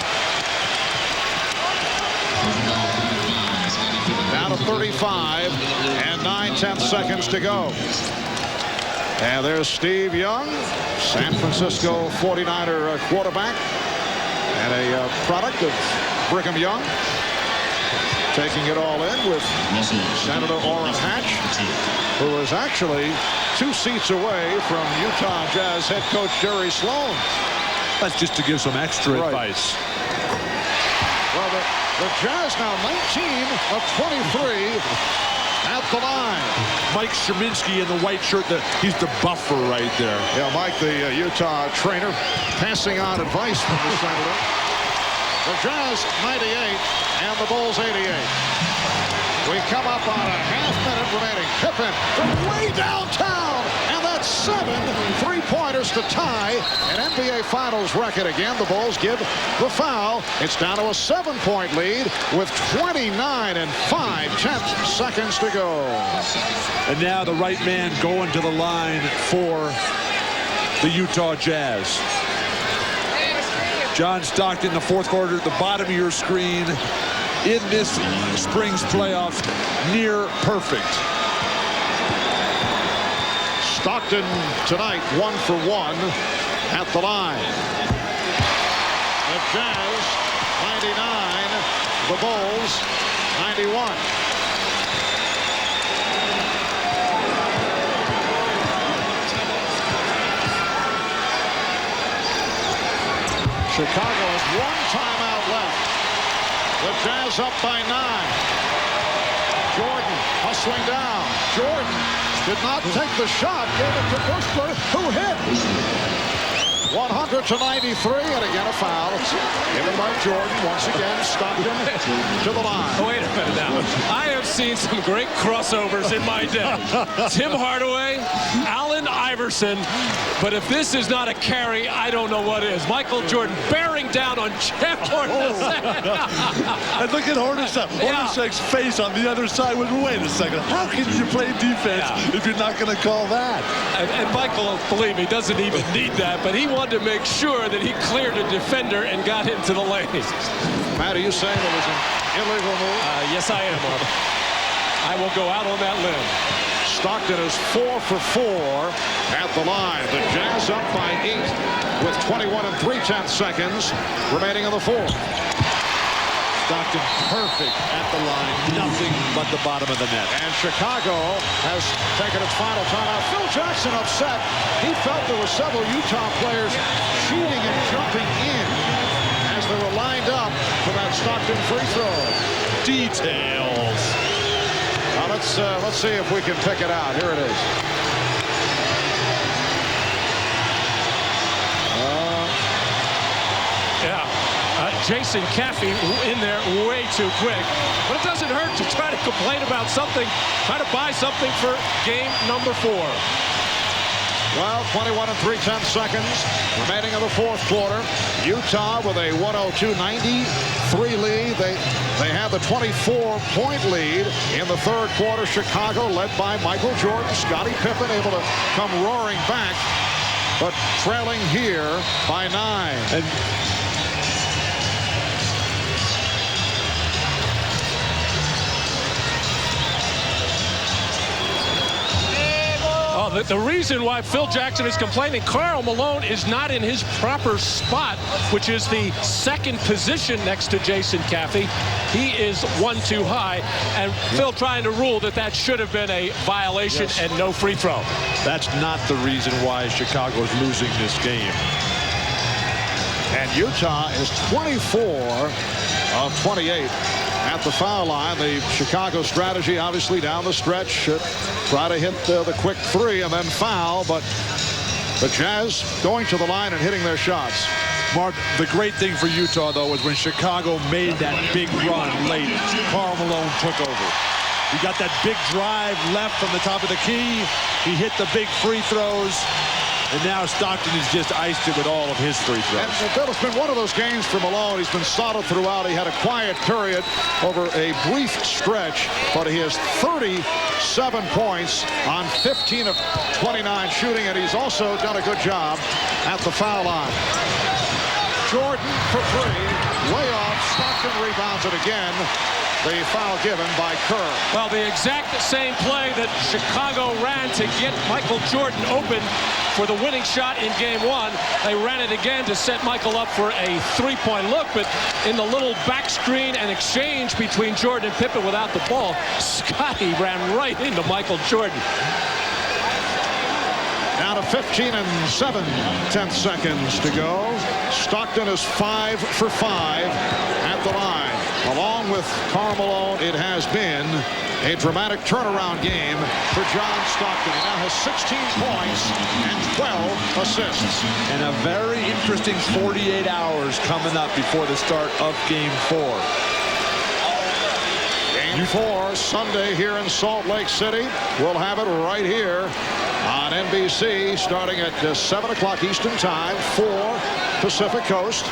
Down to 35 and 9/10 seconds to go. And there's Steve Young, San Francisco 49er quarterback and a product of Brigham Young. Taking it all in with Senator Orrin Hatch, who is actually 2 seats away from Utah Jazz head coach Jerry Sloan. That's just to give some extra advice. Well, the Jazz now 19 of 23 at the line. Mike Szymanski in the white shirt, he's the buffer right there. Yeah, Mike, the Utah trainer, passing on advice from the Senator. The Jazz 98 and the Bulls 88. We come up on a half-minute remaining. Pippen from way downtown, and that's 7 3-pointers to tie an NBA Finals record. Again, the Bulls give the foul. It's down to a 7-point lead with 29 and 5/10 seconds to go. And now the right man going to the line for the Utah Jazz. John Stockton in the 4th quarter at the bottom of your screen in this spring's playoffs, near perfect. Stockton tonight 1 for 1 at the line. The Jazz 99, the Bulls 91. Chicago has 1 timeout left. The Jazz up by 9. Jordan hustling down. Jordan did not take the shot. Gave it to Buechler, who hit. 100 to 93, and again a foul. It's given by Jordan. Once again, Stockton to the line. Oh, wait a minute now. I have seen some great crossovers in my day. Tim Hardaway, Allen Iverson. But if this is not a carry, I don't know what is. Michael Jordan bearing down on Jeff Hornacek. And look at Hornacek. Hornacek's face on the other side. Wait a second. How can you play defense if you're not going to call that? And Michael, believe me, doesn't even need that. But he wanted to make sure that he cleared a defender and got into the lane. Matt, are you saying it was an illegal move? Yes, I am. I will go out on that limb. Stockton is 4 for 4 at the line. The Jazz up by 8 with 21 and 3/10 seconds remaining in the 4th. Stockton perfect at the line. Nothing but the bottom of the net. And Chicago has taken its final timeout. Phil Jackson upset. He felt there were several Utah players cheating and jumping in as they were lined up for that Stockton free throw. Details. Now let's see if we can pick it out. Here it is. Jason Caffey in there way too quick. But it doesn't hurt to try to complain about something, try to buy something for game number 4. Well, 21 and 3/10 seconds remaining in the 4th quarter. Utah with a 102-93 lead. They have the 24-point lead in the 3rd quarter. Chicago led by Michael Jordan. Scottie Pippen able to come roaring back, but trailing here by 9. And the reason why Phil Jackson is complaining, Karl Malone is not in his proper spot, which is the 2nd position next to Jason Caffey. He is 1 too high, and Phil trying to rule that should have been a violation and no free throw. That's not the reason why Chicago is losing this game. And Utah is 24 of 28 at the foul line. The Chicago strategy, obviously, down the stretch, try to hit the quick three and then foul, but the Jazz going to the line and hitting their shots. Mark, the great thing for Utah, though, was when Chicago made that big run late, Karl Malone took over. He got that big drive left from the top of the key. He hit the big free throws. And now Stockton has just iced it with all of his free throws. And Bill, it's been one of those games for Malone. He's been solid throughout. He had a quiet period over a brief stretch, but he has 37 points on 15 of 29 shooting, and he's also done a good job at the foul line. Jordan for three, way off. Stockton rebounds it again. The foul given by Kerr. Well, the exact same play that Chicago ran to get Michael Jordan open for the winning shot in game one. They ran it again to set Michael up for a three-point look, but in the little back screen and exchange between Jordan and Pippen without the ball, Scotty ran right into Michael Jordan. Down to 15 and 7/10 seconds to go. Stockton is 5 for 5 at the line. Along with Karl Malone, it has been a dramatic turnaround game for John Stockton. He now has 16 points and 12 assists. And a very interesting 48 hours coming up before the start of Game 4. Game 4, Sunday here in Salt Lake City. We'll have it right here on NBC starting at 7 o'clock Eastern Time, 4 Pacific Coast.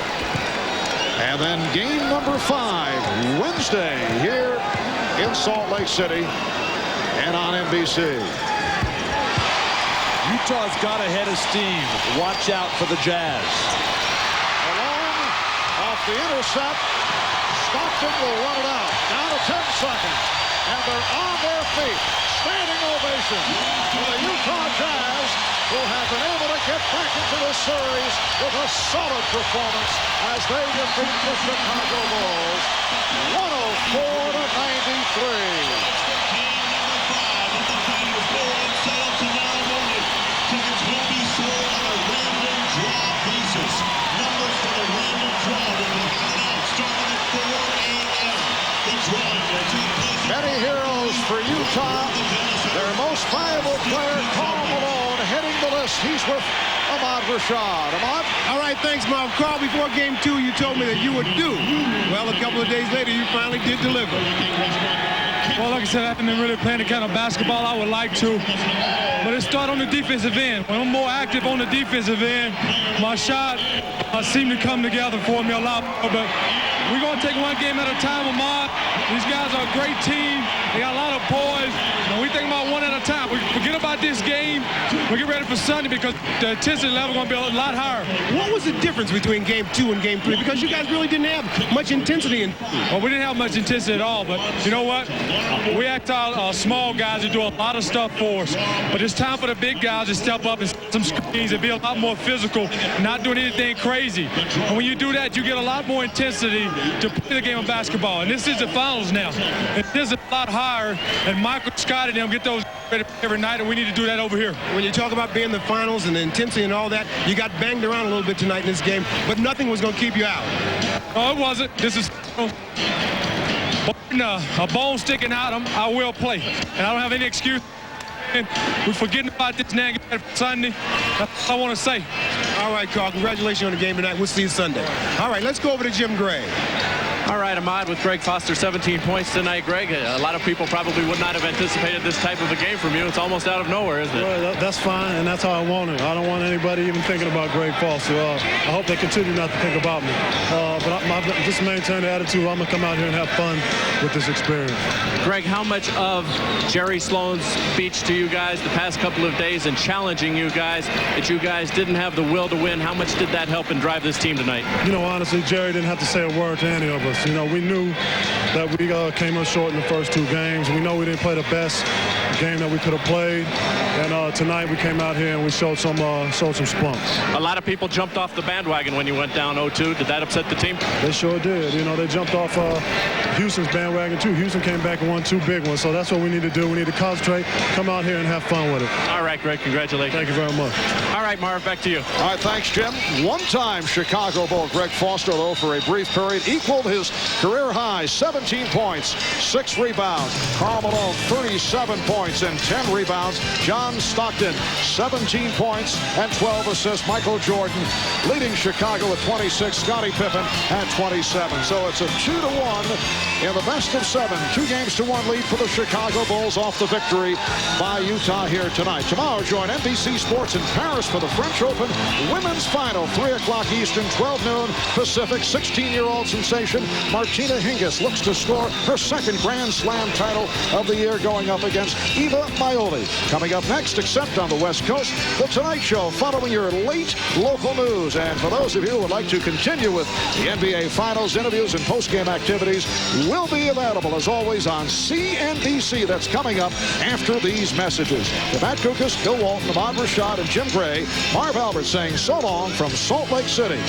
And then game number 5, Wednesday, here in Salt Lake City and on NBC. Utah's got a head of steam. Watch out for the Jazz. Malone off the intercept. Stockton will run it out. Down to 10 seconds. And they're on their feet. Standing ovation for the Utah Jazz, who have been able to get back into the series with a solid performance as they defeat the Chicago Bulls 104-93. Many heroes for Utah. Their most valuable player, Karl Malone, heading the list. He's with Ahmad Rashad. Ahmad? All right, thanks, Marv. Carl, before game 2, you told me that you would do. Well, a couple of days later, you finally did deliver. Well, like I said, I haven't been really playing the kind of basketball I would like to. But it started on the defensive end. When I'm more active on the defensive end, my shot seemed to come together for me a lot more. But we're going to take one game at a time, Ahmad. These guys are a great team. They got a lot of poise. And we think about one at a time. We forget about this game. We get ready for Sunday because the intensity level is going to be a lot higher. What was the difference between game 2 and game 3? Because you guys really didn't have much intensity. Well, we didn't have much intensity at all. But you know what? We act our small guys to do a lot of stuff for us. But it's time for the big guys to step up and some screens and be a lot more physical, not doing anything crazy. And when you do that, you get a lot more intensity to play the game of basketball. And this is the finals now. And this is a lot higher. And Michael, Scott, and them get those ready every night, and we need to do that over here. When you talk about being the finals and the intensity and all that, you got banged around a little bit tonight in this game, but nothing was going to keep you out. No, it wasn't. This is a bone sticking out of them. I will play, and I don't have any excuse. We're forgetting about this now. Sunday. That's all I want to say. All right, Carl. Congratulations on the game tonight. We'll see you Sunday. All right, let's go over to Jim Gray. All right, Ahmad with Greg Foster, 17 points tonight. Greg, a lot of people probably would not have anticipated this type of a game from you. It's almost out of nowhere, isn't it? Well, that's fine, and that's how I want it. I don't want anybody even thinking about Greg Foster. I hope they continue not to think about me. But I just maintain the attitude. I'm going to come out here and have fun with this experience. Greg, how much of Jerry Sloan's speech to you guys the past couple of days and challenging you guys that you guys didn't have the will to win, how much did that help and drive this team tonight? You know, honestly, Jerry didn't have to say a word to any of us. You know, we knew that we came up short in the first 2 games. We know we didn't play the best game that we could have played. And tonight we came out here and we showed some spunk. A lot of people jumped off the bandwagon when you went down 0-2. Did that upset the team? They sure did. You know, they jumped off Houston's bandwagon too. Houston came back and won 2 big ones. So that's what we need to do. We need to concentrate, come out here and have fun with it. All right, Greg. Congratulations. Thank you very much. All right, Marv, back to you. All right, thanks, Jim. One-time Chicago Bull Greg Foster, though, for a brief period, equaled his career high, 17 points, 6 rebounds. Karl Malone, 37 points and 10 rebounds. John Stockton, 17 points and 12 assists. Michael Jordan leading Chicago with 26. Scottie Pippen at 27. So it's a 2-1 in the best of 7. 2-1 lead for the Chicago Bulls off the victory by Utah here tonight. Tomorrow, join NBC Sports in Paris for the French Open Women's Final, 3 o'clock Eastern, 12 noon Pacific. 16-year-old sensation Martina Hingis looks to score her second Grand Slam title of the year, going up against Eva Maioli. Coming up next, except on the West Coast, The Tonight Show, following your late local news. And for those of you who would like to continue with the NBA Finals interviews and post-game activities, will be available, as always, on CNBC. That's coming up after these messages. For Matt Kukas, Bill Walton, Ahmad Rashad, and Jim Gray, Marv Albert saying so long from Salt Lake City.